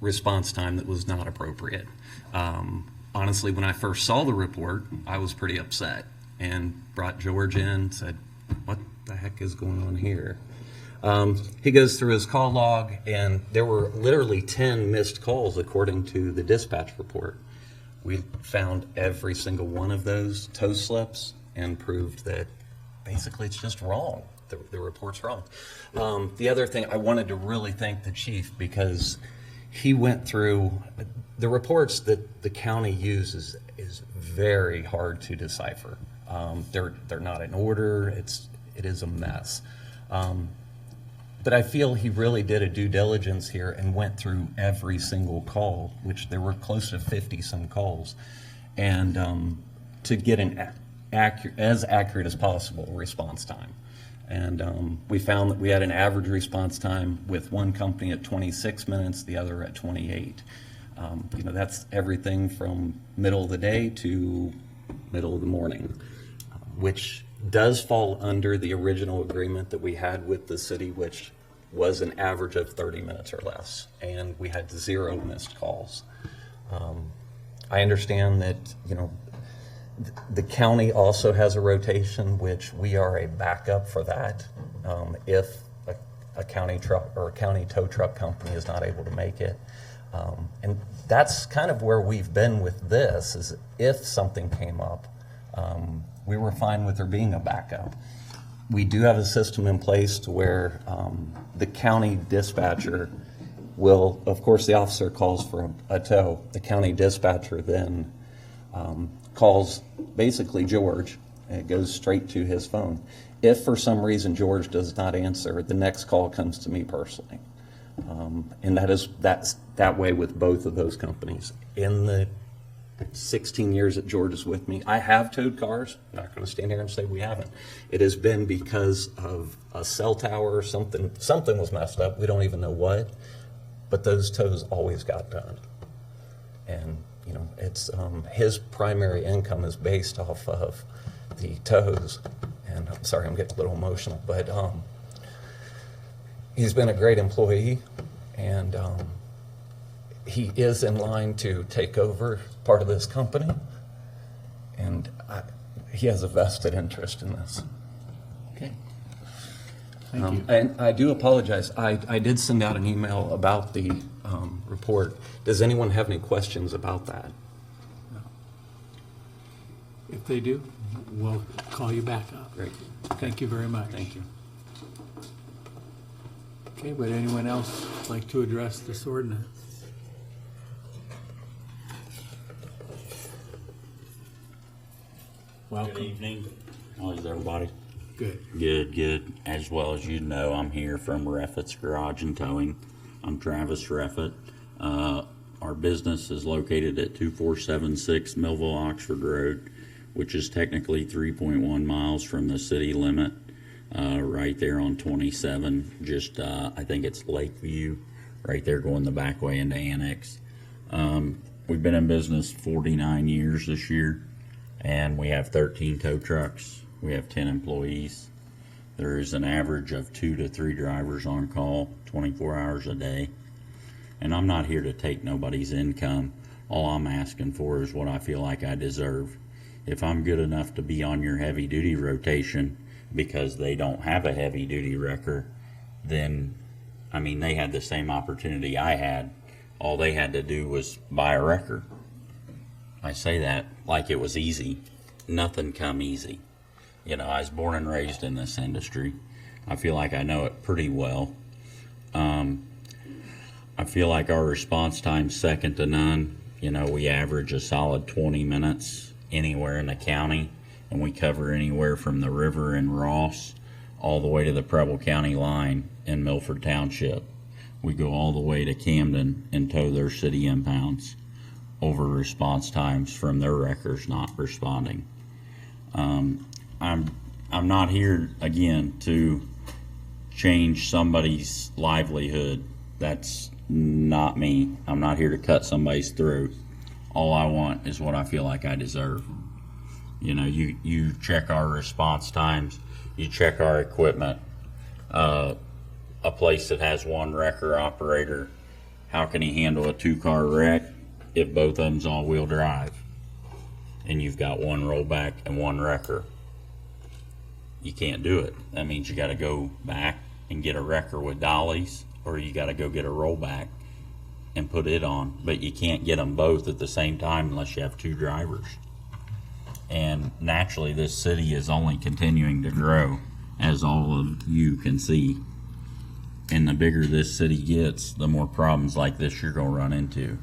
Speaker 15: response time that was not appropriate. Honestly, when I first saw the report, I was pretty upset and brought George in and said, what the heck is going on here? He goes through his call log, and there were literally 10 missed calls according to the dispatch report. We found every single one of those tow slips and proved that basically it's just wrong. The report's wrong. The other thing, I wanted to really thank the chief, because he went through the reports that the county uses is very hard to decipher. They're not in order. It is a mess. But I feel he really did a due diligence here and went through every single call, which there were close to 50 some calls, and to get an as accurate as possible response time. And we found that we had an average response time with one company at 26 minutes, the other at 28. That's everything from middle of the day to middle of the morning, which does fall under the original agreement that we had with the city, which was an average of 30 minutes or less, and we had 0 missed calls. I understand that, the county also has a rotation, which we are a backup for that. If a county truck or a county tow truck company is not able to make it. And that's kind of where we've been with this, is if something came up, we were fine with there being a backup. We do have a system in place to where the county dispatcher will, of course, the officer calls for a tow. The county dispatcher then calls basically George, and it goes straight to his phone. If for some reason George does not answer, the next call comes to me personally. And that's that way with both of those companies. In the 16 years that George is with me, I have towed cars. I'm not going to stand here and say we haven't. It has been because of a cell tower or something was messed up. We don't even know what, but those tows always got done.
Speaker 16: And, you know, it's, his primary income is based off of the tows. And I'm sorry, I'm getting a little emotional, but he's been a great employee, and he is in line to take over part of this company, and he has a vested interest in this.
Speaker 10: Okay. Thank you.
Speaker 16: And I do apologize. I did send out an email about the report. Does anyone have any questions about that?
Speaker 17: If they do, we'll call you back up.
Speaker 16: Great.
Speaker 17: Thank you very much.
Speaker 16: Thank you.
Speaker 17: Okay, would anyone else like to address this ordinance? Welcome.
Speaker 18: Good evening. How is everybody?
Speaker 17: Good.
Speaker 18: Good. As well as you know, I'm here from Reffitt's Garage and Towing. I'm Travis Reffitt. Our business is located at 2476 Millville Oxford Road, which is technically 3.1 miles from the city limit, right there on 27. Just, I think it's Lakeview, right there going the back way into Annex. We've been in business 49 years this year, and we have 13 tow trucks. We have 10 employees. There is an average of 2 to 3 drivers on call 24 hours a day. And I'm not here to take nobody's income. All I'm asking for is what I feel like I deserve. If I'm good enough to be on your heavy duty rotation because they don't have a heavy duty wrecker, then, I mean, they had the same opportunity I had. All they had to do was buy a wrecker. I say that like it was easy. Nothing come easy. You know, I was born and raised in this industry. I feel like I know it pretty well. I feel like our response time's second to none. You know, we average a solid 20 minutes anywhere in the county, and we cover anywhere from the river in Ross all the way to the Preble County line in Milford Township. We go all the way to Camden and tow their city impounds over response times from their wreckers not responding. I'm not here again to change somebody's livelihood. That's not me. I'm not here to cut somebody's throat. All I want is what I feel like I deserve. You know, you check our response times, you check our equipment. A place that has one wrecker operator, how can he handle a 2-car wreck if both of them's all-wheel drive? And you've got one rollback and one wrecker. You can't do it. That means you got to go back and get a wrecker with dollies, or you got to go get a rollback and put it on. But you can't get them both at the same time unless you have 2 drivers. And naturally, this city is only continuing to grow, as all of you can see. And the bigger this city gets, the more problems like this you're going to run into.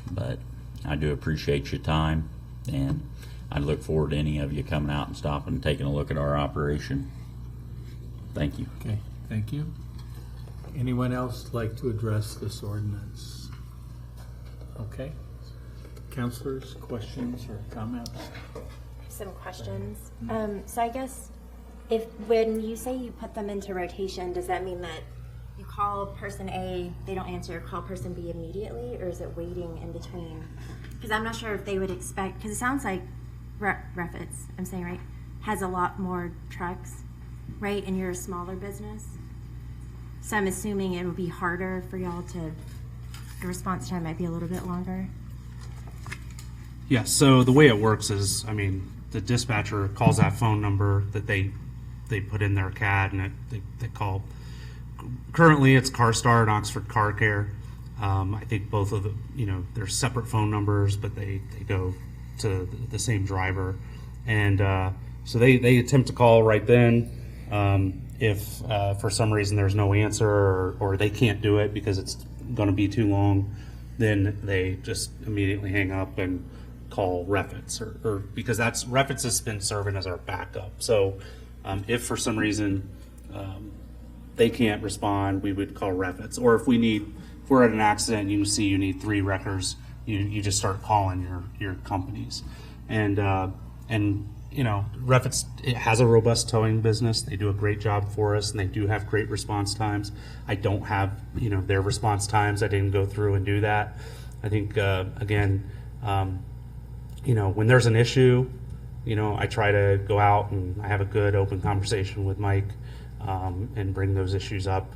Speaker 18: But I do appreciate your time, and I look forward to any of you coming out and stopping and taking a look at our operation. Thank you.
Speaker 17: Okay, thank you. Anyone else like to address this ordinance? Okay. Councilors, questions or comments?
Speaker 19: Some questions. So I guess when you say you put them into rotation, does that mean that you call person A, they don't answer, call person B immediately, or is it waiting in between? Because I'm not sure if they would expect, because it sounds like Reffitt's, I'm saying right, has a lot more trucks, right, and you're a smaller business. So I'm assuming it would be harder for y'all to, the response time might be a little bit longer.
Speaker 3: Yeah, so the way it works is, I mean, the dispatcher calls that phone number that they put in their CAD, and they call. Currently, it's CarStar and Oxford Car Care. I think both of the, you know, they're separate phone numbers, but they go to the same driver. And so they attempt to call right then. If for some reason there's no answer, or they can't do it because it's going to be too long, then they just immediately hang up and call Reffitt's, or because Reffitt's has been serving as our backup. So if for some reason they can't respond, we would call Reffitt's. Or if we're at an accident, you see you need 3 wreckers, you just start calling your companies. And you know, Reffitt's, it has a robust towing business. They do a great job for us, and they do have great response times. I don't have, you know, their response times. I didn't go through and do that. I think, again, when there's an issue, I try to go out and I have a good open conversation with Mike and bring those issues up.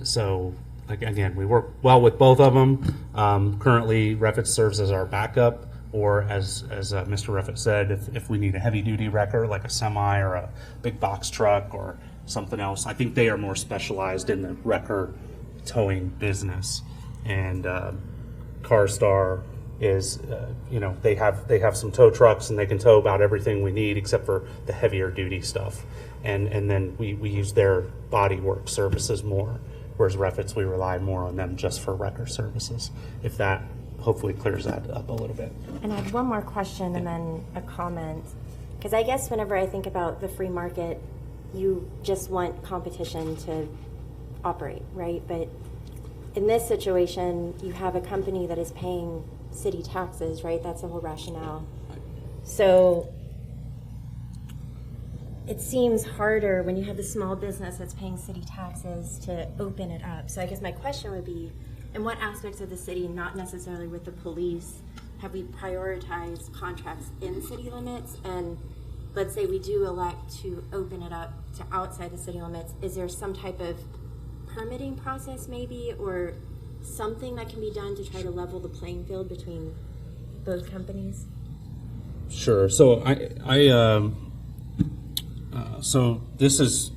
Speaker 3: So again, we work well with both of them. Currently, Refit serves as our backup, or as Mr. Refit said, if we need a heavy-duty wrecker like a semi or a big box truck or something else. I think they are more specialized in the wrecker towing business, and CarStar is, they have some tow trucks and they can tow about everything we need except for the heavier duty stuff, and then we use their body work services more, whereas Refits, we rely more on them just for wrecker services. If that hopefully clears that up a little bit.
Speaker 19: And I have one more question and then a comment, because I guess whenever I think about the free market, you just want competition to operate, right? But in this situation, you have a company that is paying city taxes, right? That's the whole rationale. So it seems harder when you have the small business that's paying city taxes to open it up. So I guess my question would be, in what aspects of the city, not necessarily with the police, have we prioritized contracts in city limits? And let's say we do elect to open it up to outside the city limits, is there some type of permitting process maybe, or something that can be done to try to level the playing field between both companies?
Speaker 3: Sure. So so this is,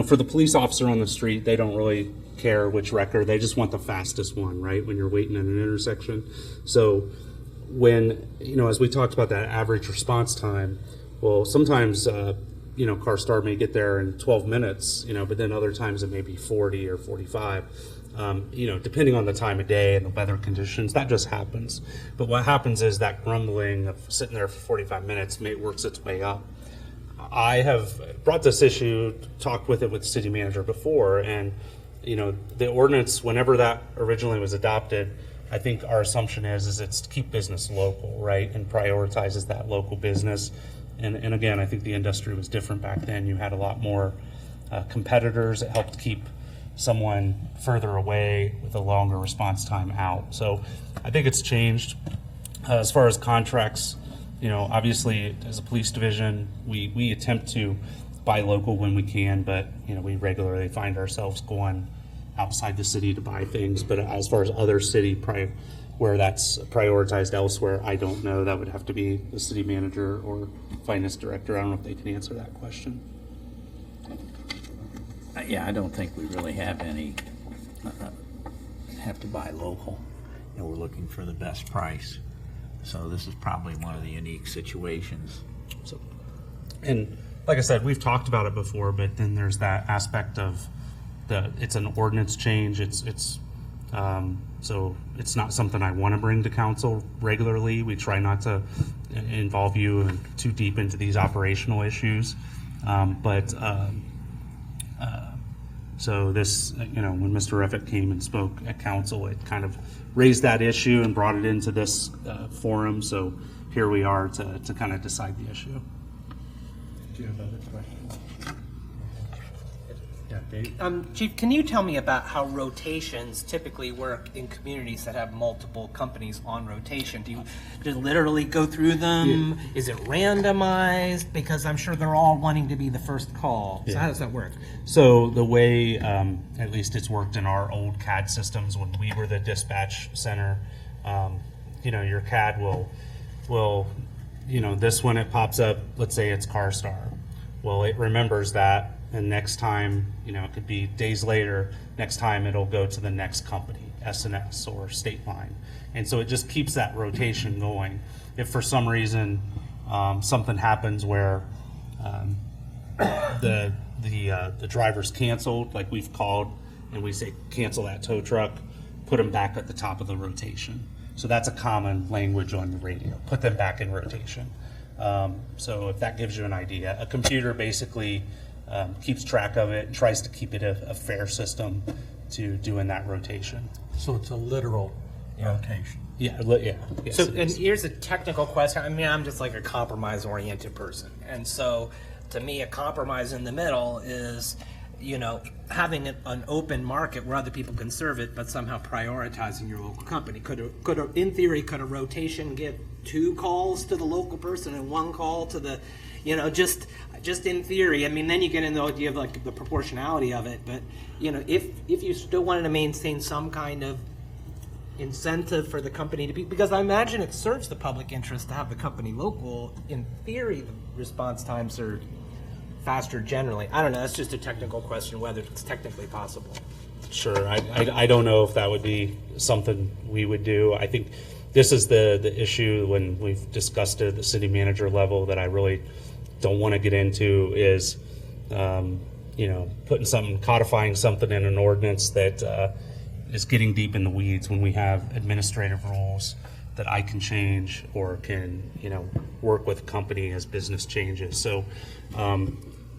Speaker 3: for the police officer on the street, they don't really care which wrecker. They just want the fastest one, right, when you're waiting at an intersection. So when, as we talked about that average response time, well, sometimes, CarStar may get there in 12 minutes, but then other times it may be 40 or 45. Depending on the time of day and the weather conditions, that just happens. But what happens is that grumbling of sitting there for 45 minutes works its way up. I have brought this issue, talked with it with the city manager before, and the ordinance, whenever that originally was adopted, I think our assumption is it's to keep business local, right, and prioritizes that local business. And again, I think the industry was different back then. You had a lot more competitors. It helped keep someone further away with a longer response time out. So I think it's changed. As far as contracts, obviously as a police division, we attempt to buy local when we can, but we regularly find ourselves going outside the city to buy things. But as far as other city where that's prioritized elsewhere, I don't know. That would have to be the city manager or finance director. I don't know if they can answer that question.
Speaker 5: Yeah, I don't think we really have any, have to buy local. We're looking for the best price. So this is probably one of the unique situations.
Speaker 3: So, and like I said, we've talked about it before, but then there's that aspect of it's an ordinance change. So it's not something I want to bring to council regularly. We try not to involve you too deep into these operational issues. So this, when Mr. Refit came and spoke at council, it kind of raised that issue and brought it into this forum. So here we are to kind of decide the issue.
Speaker 17: Do you have other questions? Yeah, Dave?
Speaker 13: Chief, can you tell me about how rotations typically work in communities that have multiple companies on rotation? Do you just literally go through them? Yeah. Is it randomized? Because I'm sure they're all wanting to be the first call. So how does that work?
Speaker 3: So the way, at least it's worked in our old CAD systems when we were the dispatch center, your CAD will this one, it pops up, let's say it's CarStar. Well, it remembers that. And next time, it could be days later, next time it'll go to the next company, S&S or State Line. And so it just keeps that rotation going. If for some reason something happens where the driver's canceled, like we've called and we say cancel that tow truck, put them back at the top of the rotation. So that's a common language on the radio, put them back in rotation. So if that gives you an idea, a computer basically keeps track of it and tries to keep it a fair system to doing that rotation.
Speaker 17: So it's a literal rotation.
Speaker 3: Yeah. Yes,
Speaker 13: so, and here's a technical question. I mean, I'm just like a compromise-oriented person, and so to me, a compromise in the middle is you know, having an open market where other people can serve it, but somehow prioritizing your local company. In theory, could a rotation give 2 calls to the local person and 1 call to the, you know, just in theory? I mean, then you get into the idea of like the proportionality of it. But, you know, if you still wanted to maintain some kind of incentive for the company to be, because I imagine it serves the public interest to have the company local. In theory, the response times are faster generally. I don't know. That's just a technical question, whether it's technically possible.
Speaker 3: Sure. I don't know if that would be something we would do. I think this is the issue when we've discussed it at the city manager level that I really don't want to get into is, you know, codifying something in an ordinance that is getting deep in the weeds when we have administrative rules that I can change or can, you know, work with a company as business changes. So,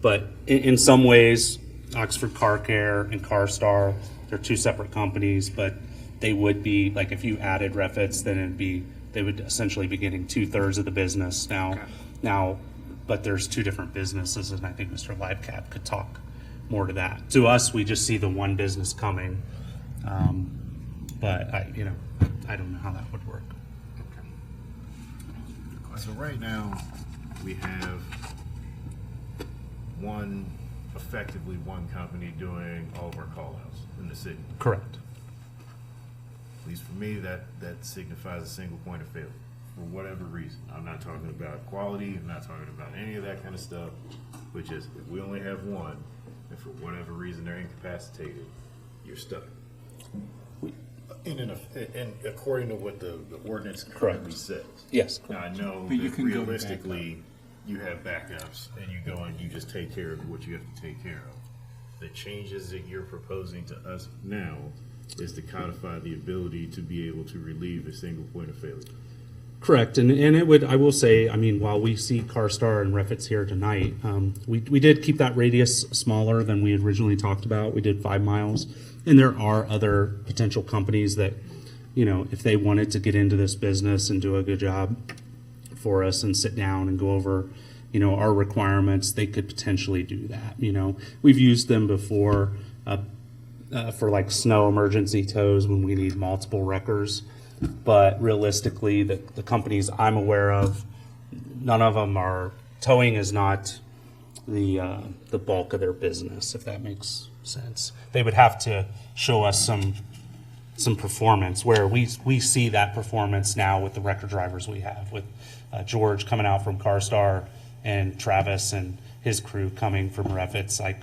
Speaker 3: but in some ways, Oxford Car Care and CarStar, they're 2 separate companies, but they would be, like if you added Refits, then they would essentially be getting 2/3 of the business now, but there's 2 different businesses, and I think Mr. Livecap could talk more to that. To us, we just see the one business coming, but I don't know how that would work.
Speaker 12: So right now, we have effectively one company doing all of our call-outs in the city.
Speaker 3: Correct.
Speaker 12: At least for me, that signifies a single point of failure, for whatever reason. I'm not talking about quality, I'm not talking about any of that kind of stuff, which is, if we only have one, and for whatever reason they're incapacitated, you're stuck. And according to what the ordinance currently says.
Speaker 3: Yes.
Speaker 12: Now, I know
Speaker 17: But you
Speaker 12: that
Speaker 17: can go
Speaker 12: realistically, you have backups, and you go and you just take care of what you have to take care of. The changes that you're proposing to us now is to codify the ability to be able to relieve a single point of failure.
Speaker 3: Correct, and it would, I will say, I mean, while we see CarStar and Refits here tonight, we did keep that radius smaller than we had originally talked about. We did 5 miles, and there are other potential companies that, you know, if they wanted to get into this business and do a good job for us and sit down and go over, you know, our requirements, they could potentially do that. You know, we've used them before for like snow emergency tows when we need multiple wreckers. But realistically, the companies I'm aware of, none of them are, towing is not the bulk of their business, if that makes sense. They would have to show us some performance where we see that performance now with the wrecker drivers we have, with George coming out from CarStar and Travis and his crew coming from Refits. Like,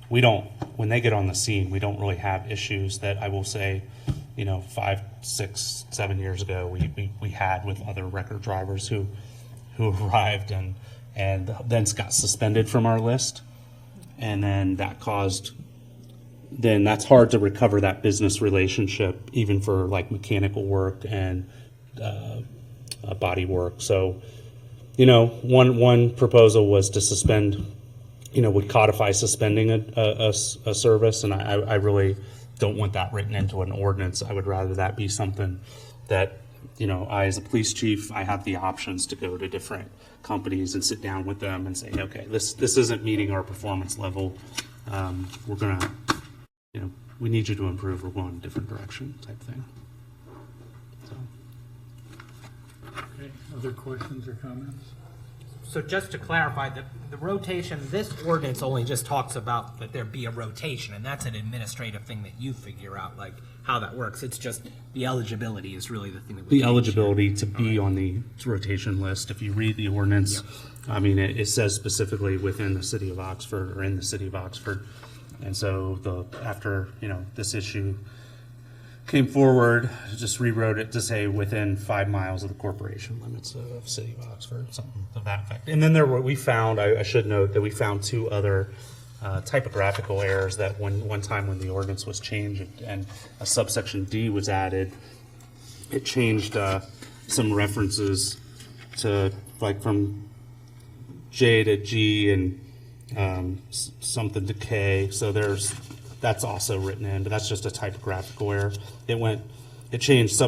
Speaker 3: we don't, when they get on the scene, we don't really have issues that I will say, you know, 5, 6, 7 years ago we had with other wrecker drivers who arrived and then got suspended from our list, and then that caused, then that's hard to recover that business relationship even for like mechanical work and body work. So, you know, one proposal was to suspend, you know, would codify suspending a service, and I really don't want that written into an ordinance. I would rather that be something that, you know, I as a police chief, I have the options to go to different companies and sit down with them and say, okay, this isn't meeting our performance level. We're gonna, you know, we need you to improve. We're going a different direction, type thing. So.
Speaker 17: Okay, other questions or comments?
Speaker 13: So just to clarify, the rotation, this ordinance only just talks about that there be a rotation, and that's an administrative thing that you figure out, like how that works. It's just the eligibility is really the thing that we
Speaker 3: The eligibility to be on the rotation list. If you read the ordinance, I mean, it says specifically within the city of Oxford or in the city of Oxford. And so after, you know, this issue came forward, just rewrote it to say within 5 miles of the corporation limits of city of Oxford, something to that effect. And then we found, I should note that we found 2 other typographical errors that one time when the ordinance was changed and a subsection D was added, it changed some references to like from J to G and something to K. So that's also written in, but that's just a typographical error. It changed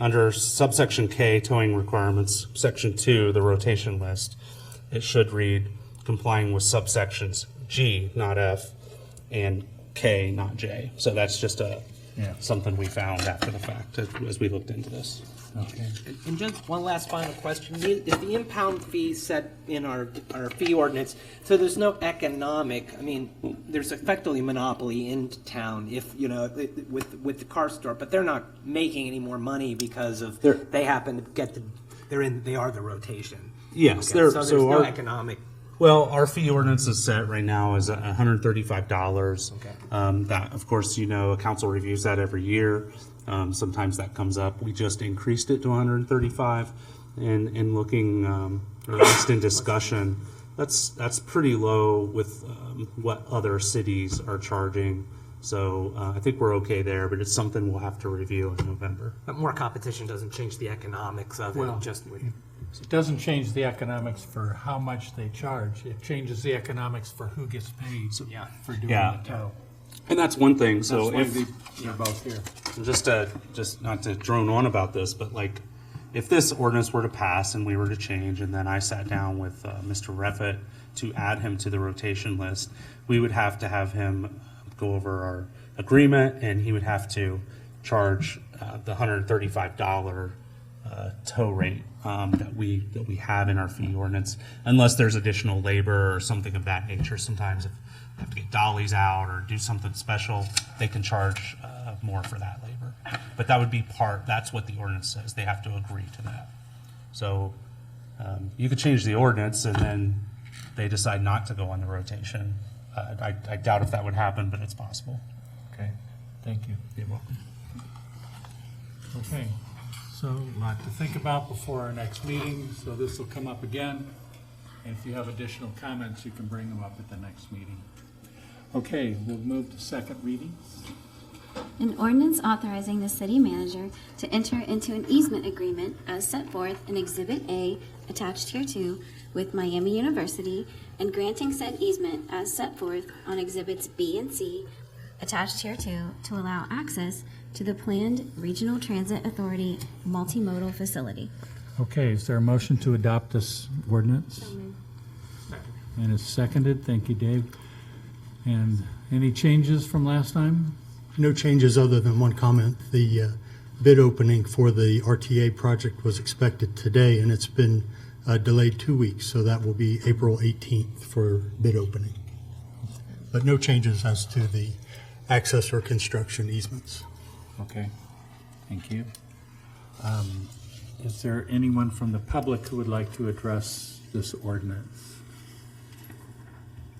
Speaker 3: under subsection K, towing requirements, section 2, the rotation list. It should read complying with subsections G, not F, and K, not J. So that's just
Speaker 4: Yeah.
Speaker 3: something we found after the fact as we looked into this.
Speaker 4: Okay.
Speaker 13: And just one last final question. Is the impound fee set in our fee ordinance, so there's no economic, I mean, there's effectively monopoly in town if, you know, with the car store, but they're not making any more money because of, they happen to get they are the rotation.
Speaker 3: Yes,
Speaker 13: Okay, so there's no
Speaker 3: our
Speaker 13: economic.
Speaker 3: Well, our fee ordinance is set right now is $135.
Speaker 13: Okay.
Speaker 3: That, of course, you know, a council reviews that every year. Sometimes that comes up. We just increased it to 135, and in looking, or at least in discussion, that's pretty low with what other cities are charging. So I think we're okay there, but it's something we'll have to review in November.
Speaker 13: But more competition doesn't change the economics of
Speaker 4: Well,
Speaker 13: it, just.
Speaker 4: It doesn't change the economics for how much they charge. It changes the economics for who gets paid for doing
Speaker 3: Yeah.
Speaker 4: the tow.
Speaker 3: And that's one thing. So
Speaker 4: That's why
Speaker 3: if
Speaker 4: they're both here.
Speaker 3: just not to drone on about this, but like if this ordinance were to pass and we were to change, and then I sat down with Mr. Reffitt to add him to the rotation list, we would have to have him go over our agreement, and he would have to charge the $135 tow rate that we have in our fee ordinance, unless there's additional labor or something of that nature. Sometimes if they have to get dollies out or do something special, they can charge more for that labor. But that would be that's what the ordinance says. They have to agree to that. So you could change the ordinance and then they decide not to go on the rotation. I doubt if that would happen, but it's possible.
Speaker 4: Okay, thank you.
Speaker 3: You're welcome.
Speaker 4: Okay, so a lot to think about before our next meeting, so this will come up again. And if you have additional comments, you can bring them up at the next meeting. Okay, we'll move to second readings.
Speaker 1: An ordinance authorizing the city manager to enter into an easement agreement as set forth in Exhibit A attached hereto with Miami University and granting said easement as set forth on Exhibits B and C attached hereto to allow access to the planned Regional Transit Authority multimodal facility.
Speaker 4: Okay, is there a motion to adopt this ordinance? And it's seconded, thank you, Dave. And any changes from last time?
Speaker 20: No changes other than one comment. The bid opening for the RTA project was expected today, and it's been delayed 2 weeks, so that will be April 18th for bid opening. But no changes as to the access or construction easements.
Speaker 4: Okay, thank you. Is there anyone from the public who would like to address this ordinance?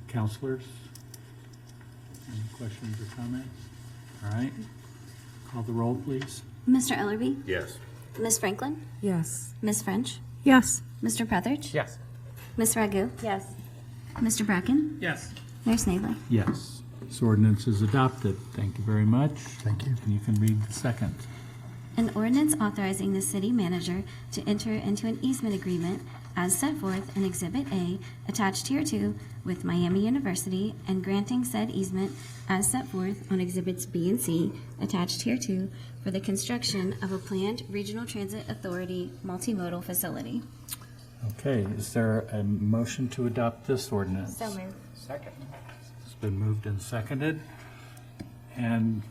Speaker 4: Counselors? Any questions or comments? All right, call the roll, please.
Speaker 1: Mr. Ellerby?
Speaker 12: Yes.
Speaker 1: Ms. Franklin?
Speaker 8: Yes.
Speaker 1: Ms. French?
Speaker 8: Yes.
Speaker 1: Mr. Prethridge?
Speaker 13: Yes.
Speaker 1: Ms. Ragu?
Speaker 19: Yes.
Speaker 1: Mr. Bracken?
Speaker 14: Yes.
Speaker 1: Mayor Snavely?
Speaker 4: Yes, this ordinance is adopted. Thank you very much.
Speaker 20: Thank you.
Speaker 4: And you can read the second.
Speaker 1: An ordinance authorizing the city manager to enter into an easement agreement as set forth in Exhibit A attached hereto with Miami University and granting said easement as set forth on Exhibits B and C attached hereto for the construction of a planned Regional Transit Authority multimodal facility.
Speaker 4: Okay, is there a motion to adopt this ordinance?
Speaker 19: So moved.
Speaker 13: Second.
Speaker 4: It's been moved and seconded, and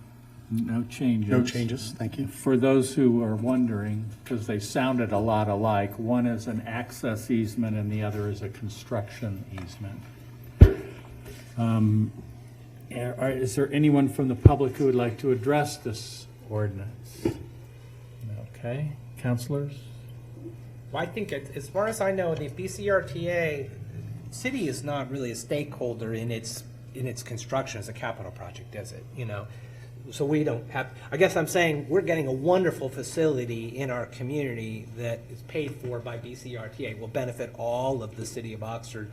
Speaker 4: no changes.
Speaker 20: No changes, thank you.
Speaker 4: For those who are wondering, because they sounded a lot alike, one is an access easement and the other is a construction easement. Is there anyone from the public who would like to address this ordinance? Okay, counselors?
Speaker 13: Well, I think as far as I know, the BCRTA city is not really a stakeholder in its construction as a capital project, is it? You know, so we don't have. I guess I'm saying we're getting a wonderful facility in our community that is paid for by BCRTA. Will benefit all of the city of Oxford.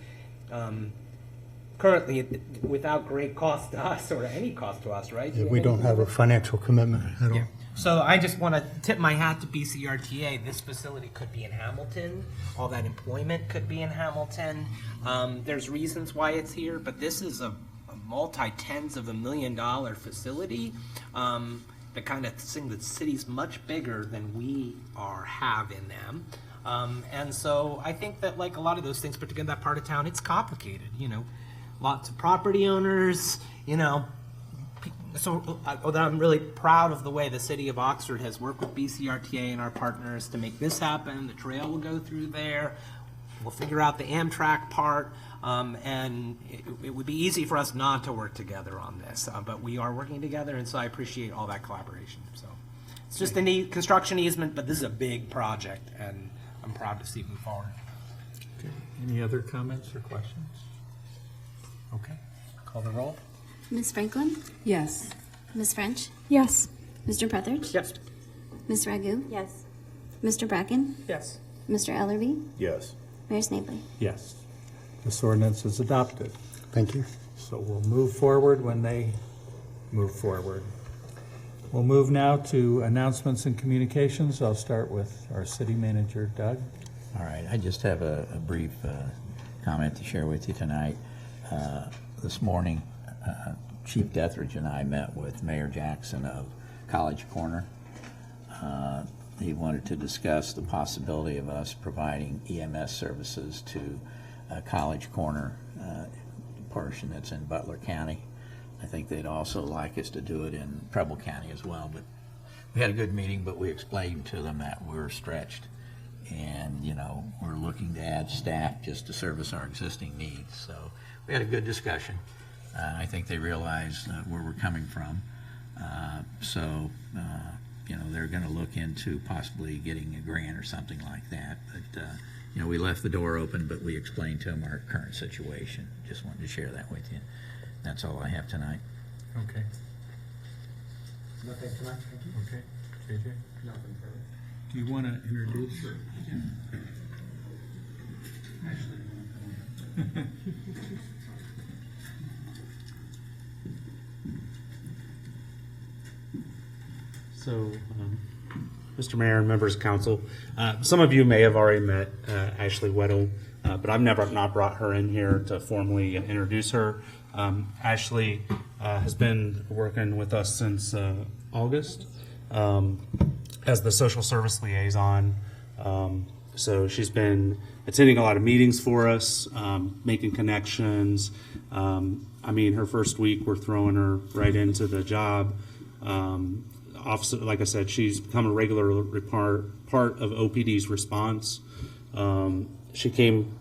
Speaker 13: Currently, without great cost to us or any cost to us, right?
Speaker 20: Yeah, we don't have a financial commitment at all.
Speaker 13: Yeah. So I just want to tip my hat to BCRTA. This facility could be in Hamilton. All that employment could be in Hamilton. There's reasons why it's here, but this is a multi-tens of $1 million facility. The kind of thing that the city's much bigger than we have in them. And so I think that like a lot of those things, particularly in that part of town, it's complicated, you know. lots of property owners, you know. So I'm really proud of the way the city of Oxford has worked with BCRTA and our partners to make this happen. The trail will go through there. We'll figure out the Amtrak part, and it would be easy for us not to work together on this, but we are working together, and so I appreciate all that collaboration. So it's just a construction easement, but this is a big project, and I'm proud to see it move forward.
Speaker 4: Okay. Any other comments or questions? Okay. Call the roll.
Speaker 1: Ms. Franklin?
Speaker 8: Yes.
Speaker 1: Ms. French?
Speaker 8: Yes.
Speaker 1: Mr. Prethridge?
Speaker 13: Yes.
Speaker 1: Ms. Ragu?
Speaker 19: Yes.
Speaker 1: Mr. Bracken?
Speaker 13: Yes.
Speaker 1: Mr. Ellerby?
Speaker 12: Yes.
Speaker 1: Mayor Snavely?
Speaker 4: Yes. This ordinance is adopted.
Speaker 20: Thank you.
Speaker 4: So we'll move forward when they move forward. We'll move now to announcements and communications. I'll start with our city manager, Doug.
Speaker 5: All right, I just have a brief comment to share with you tonight. This morning, Chief Dethridge and I met with Mayor Jackson of College Corner. He wanted to discuss the possibility of us providing EMS services to College Corner portion that's in Butler County. I think they'd also like us to do it in Preble County as well, but we had a good meeting, but we explained to them that we're stretched and, you know, we're looking to add staff just to service our existing needs. So we had a good discussion. I think they realize where we're coming from. You know, they're going to look into possibly getting a grant or something like that. But, you know, we left the door open, but we explained to them our current situation. Just wanted to share that with you. That's all I have tonight.
Speaker 4: Okay.
Speaker 17: Nothing tonight, thank you.
Speaker 4: Okay. JJ?
Speaker 17: Nothing further.
Speaker 4: Do you want to introduce?
Speaker 3: So, Mr. Mayor and members of council, some of you may have already met Ashley Weddle, but I've not brought her in here to formally introduce her. Ashley has been working with us since August as the social service liaison. So she's been attending a lot of meetings for us, making connections. I mean, her first week, we're throwing her right into the job. Officer, like I said, she's become a regular part of OPD's response. She came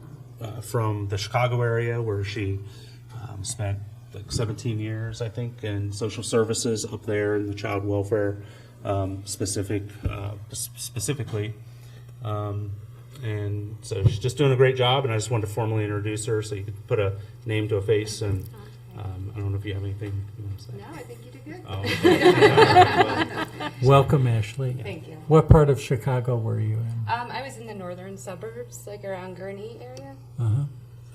Speaker 3: from the Chicago area where she spent like 17 years, I think, in social services up there in the child welfare specifically. And so she's just doing a great job, and I just wanted to formally introduce her so you could put a name to a face. And I don't know if you have anything you want to say.
Speaker 21: No, I think you did good.
Speaker 3: Oh, okay.
Speaker 4: Welcome, Ashley.
Speaker 21: Thank you.
Speaker 4: What part of Chicago were you in?
Speaker 21: I was in the northern suburbs, like around Gurnee area.
Speaker 4: Uh-huh.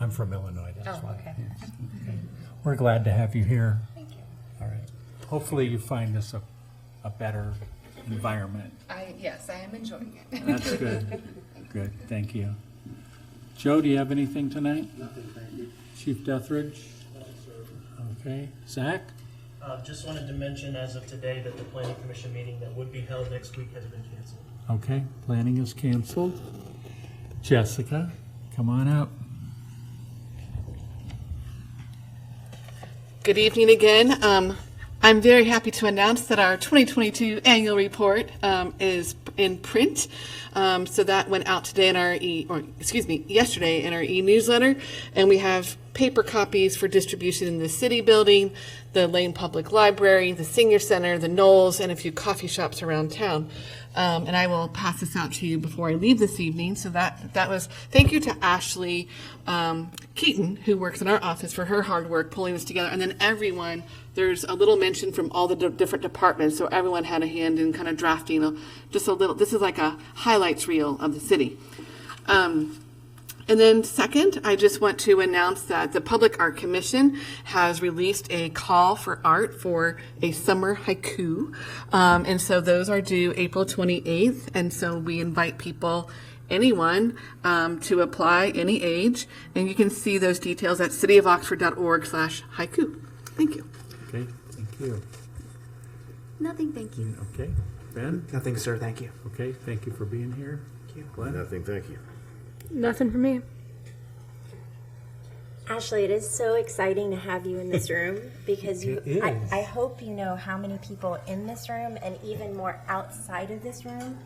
Speaker 4: I'm from Illinois, that's why.
Speaker 21: Okay.
Speaker 4: Yes. Okay. We're glad to have you here.
Speaker 21: Thank you.
Speaker 4: All right. Hopefully you find this a better environment.
Speaker 21: Yes, I am enjoying it.
Speaker 4: That's good. Good, thank you. Joe, do you have anything tonight?
Speaker 22: Nothing, thank you.
Speaker 4: Chief Dethridge? Okay. Zach?
Speaker 10: Just wanted to mention as of today that the planning commission meeting that would be held next week has been canceled.
Speaker 4: Okay, planning is canceled. Jessica, come on up.
Speaker 6: Good evening again. I'm very happy to announce that our 2022 annual report is in print. So that went out today in our yesterday in our e-newsletter, and we have paper copies for distribution in the city building, the Lane Public Library, the Senior Center, the Knolls, and a few coffee shops around town. And I will pass this out to you before I leave this evening. So that was, thank you to Ashley Keaton, who works in our office, for her hard work pulling this together. And then everyone, there's a little mention from all the different departments. So everyone had a hand in kind of drafting just a little, this is like a highlights reel of the city. And then second, I just want to announce that the Public Art Commission has released a call for art for a summer haiku. And so those are due April 28th. And so we invite people, anyone, to apply, any age. And you can see those details at cityofoxford.org/haiku. Thank you.
Speaker 4: Okay, thank you.
Speaker 1: Nothing, thank you.
Speaker 4: Okay, Ben?
Speaker 23: Nothing, sir, thank you.
Speaker 4: Okay, thank you for being here.
Speaker 23: Thank you.
Speaker 4: Glenn?
Speaker 12: Nothing, thank you.
Speaker 21: Nothing for me.
Speaker 24: I
Speaker 19: Ashley, it is so exciting to have you in this room because
Speaker 10: It is.
Speaker 19: I hope you know how many people in this room and even more outside of this room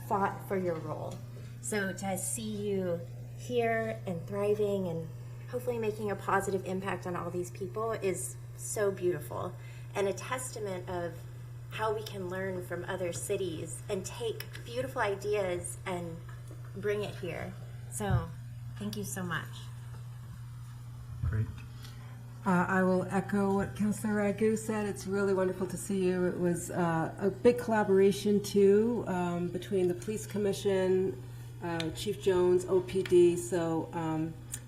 Speaker 19: fought for your role. So to see you here and thriving and hopefully making a positive impact on all these people is so beautiful and a testament of how we can learn from other cities and take beautiful ideas and bring it here. So thank you so much.
Speaker 17: Great.
Speaker 8: I will echo what Councilor Ragu said. It's really wonderful to see you. It was a big collaboration, too, between the Police Commission, Chief Jones, OPD. So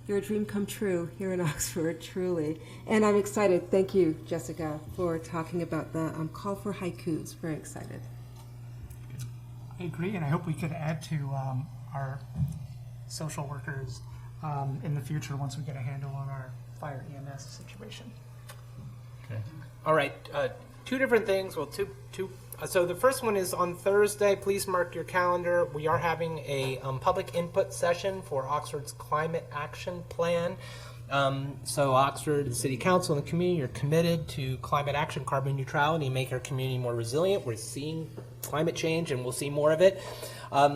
Speaker 8: you're a dream come true here in Oxford, truly. And I'm excited. Thank you, Jessica, for talking about the call for haikus. Very excited.
Speaker 14: I agree, and I hope we could add to our social workers in the future once we get a handle on our fire EMS situation.
Speaker 17: Okay.
Speaker 13: All right, two different things. Well, two. So the first one is on Thursday. Please mark your calendar. We are having a public input session for Oxford's Climate Action Plan. So Oxford, the City Council, and the community are committed to climate action, carbon neutrality, and make our community more resilient. We're seeing climate change, and we'll see more of it.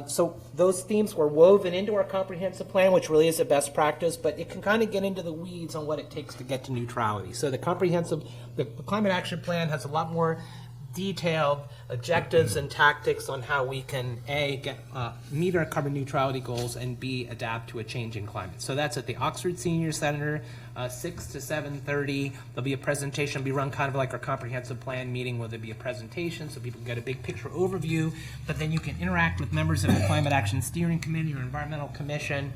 Speaker 13: So those themes were woven into our comprehensive plan, which really is a best practice, but it can kind of get into the weeds on what it takes to get to neutrality. So the climate action plan has a lot more detailed objectives and tactics on how we can meet our carbon neutrality goals and B, adapt to a changing climate. So that's at the Oxford Senior Center, 6 to 7:30. There'll be a presentation. It'll be run kind of like our comprehensive plan meeting, where there'll be a presentation so people can get a big picture overview, but then you can interact with members of the Climate Action Steering Committee or Environmental Commission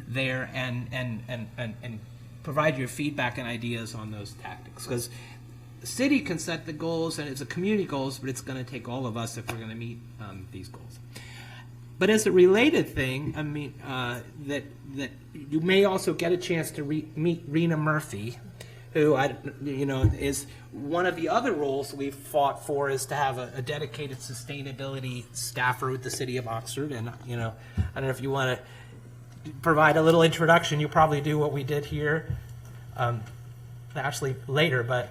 Speaker 13: there and provide your feedback and ideas on those tactics. Because the city can set the goals and it's a community goals, but it's going to take all of us if we're going to meet these goals. But as a related thing, I mean, that you may also get a chance to meet Rena Murphy, who is one of the other roles we've fought for, is to have a dedicated sustainability staffer with the city of Oxford. And I don't know if you want to provide a little introduction. You probably do what we did here, actually later, but.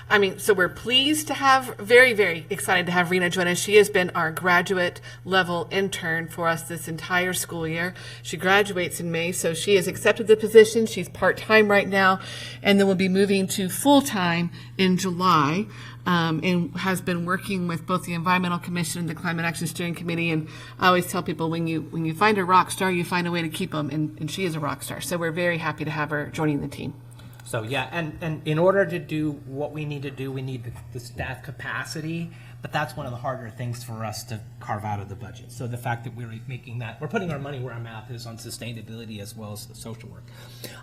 Speaker 6: I mean, so we're pleased to have, very, very excited to have Rena join us. She has been our graduate level intern for us this entire school year. She graduates in May, so she has accepted the position. She's part-time right now, and then will be moving to full-time in July, and has been working with both the Environmental Commission and the Climate Action Steering Committee. And I always tell people, when you find a rock star, you find a way to keep them, and she is a rock star. So we're very happy to have her joining the team.
Speaker 13: So yeah, and in order to do what we need to do, we need the staff capacity, but that's one of the harder things for us to carve out of the budget. So the fact that we're making that, we're putting our money where our mouth is on sustainability as well as the social work.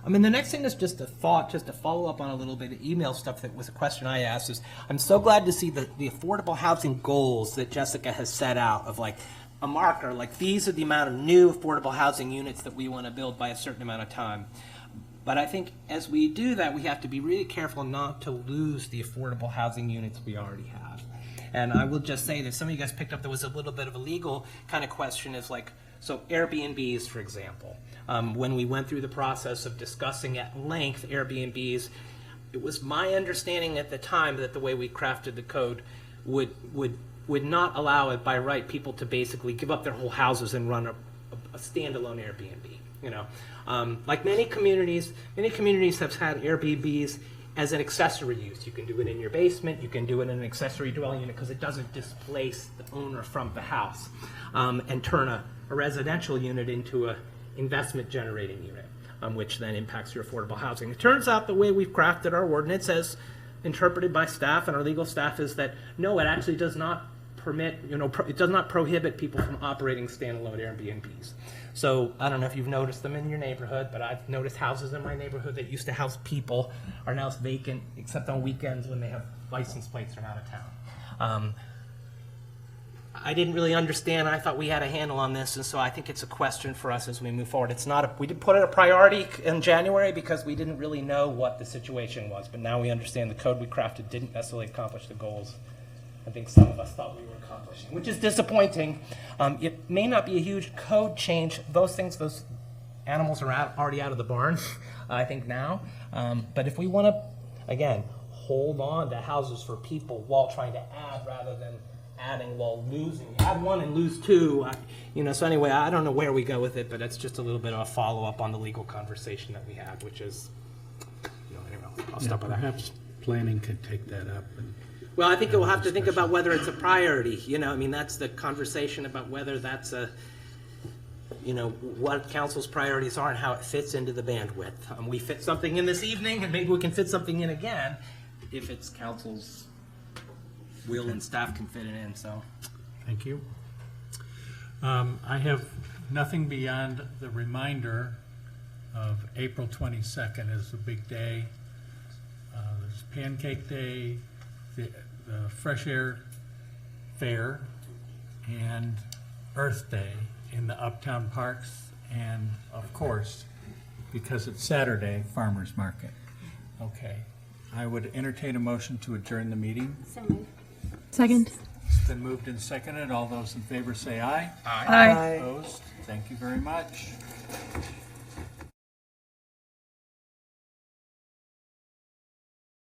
Speaker 13: I mean, the next thing is just a thought, just to follow up on a little bit of email stuff that was a question I asked, is I'm so glad to see the affordable housing goals that Jessica has set out of like a marker, like these are the amount of new affordable housing units that we want to build by a certain amount of time. But I think as we do that, we have to be really careful not to lose the affordable housing units we already have. And I will just say that some of you guys picked up there was a little bit of a legal kind of question, is like, so Airbnbs, for example. When we went through the process of discussing at length Airbnbs, it was my understanding at the time that the way we crafted the code would not allow it by right people to basically give up their whole houses and run a standalone Airbnb, like many communities have had Airbnbs as an accessory use. You can do it in your basement, you can do it in an accessory dwelling unit because it doesn't displace the owner from the house, and turn a residential unit into an investment generating unit, which then impacts your affordable housing. It turns out the way we've crafted our ordinance, as interpreted by staff and our legal staff, is that no, it actually does not permit, it does not prohibit people from operating standalone Airbnbs. So I don't know if you've noticed them in your neighborhood, but I've noticed houses in my neighborhood that used to house people are now vacant, except on weekends when they have license plates from out of town. I didn't really understand. I thought we had a handle on this, and so I think it's a question for us as we move forward. It's not we did put it a priority in January because we didn't really know what the situation was, but now we understand the code we crafted didn't necessarily accomplish the goals I think some of us thought we were accomplishing, which is disappointing. It may not be a huge code change. Those things, those animals are already out of the barn, I think now. But if we want to, again, hold on to houses for people while trying to add rather than adding while losing. Add one and lose two. So anyway, I don't know where we go with it, but it's just a little bit of a follow-up on the legal conversation that we had, which is, anyway, I'll stop with that.
Speaker 17: Perhaps planning could take that up.
Speaker 13: Well, I think we'll have to think about whether it's a priority. That's the conversation about whether that's what council's priorities are and how it fits into the bandwidth. We fit something in this evening, and maybe we can fit something in again if it's council's will and staff can fit it in. So,
Speaker 17: thank you. I have nothing beyond the reminder of April 22nd is a big day. There's Pancake Day, the Fresh Air Fair, and Earth Day in the uptown parks, and of course, because it's Saturday, Farmers Market. Okay. I would entertain a motion to adjourn the meeting.
Speaker 19: So moved.
Speaker 21: Second.
Speaker 17: It's been moved and seconded. All those in favor say aye.
Speaker 21: Aye.
Speaker 17: Opposed? Thank you very much.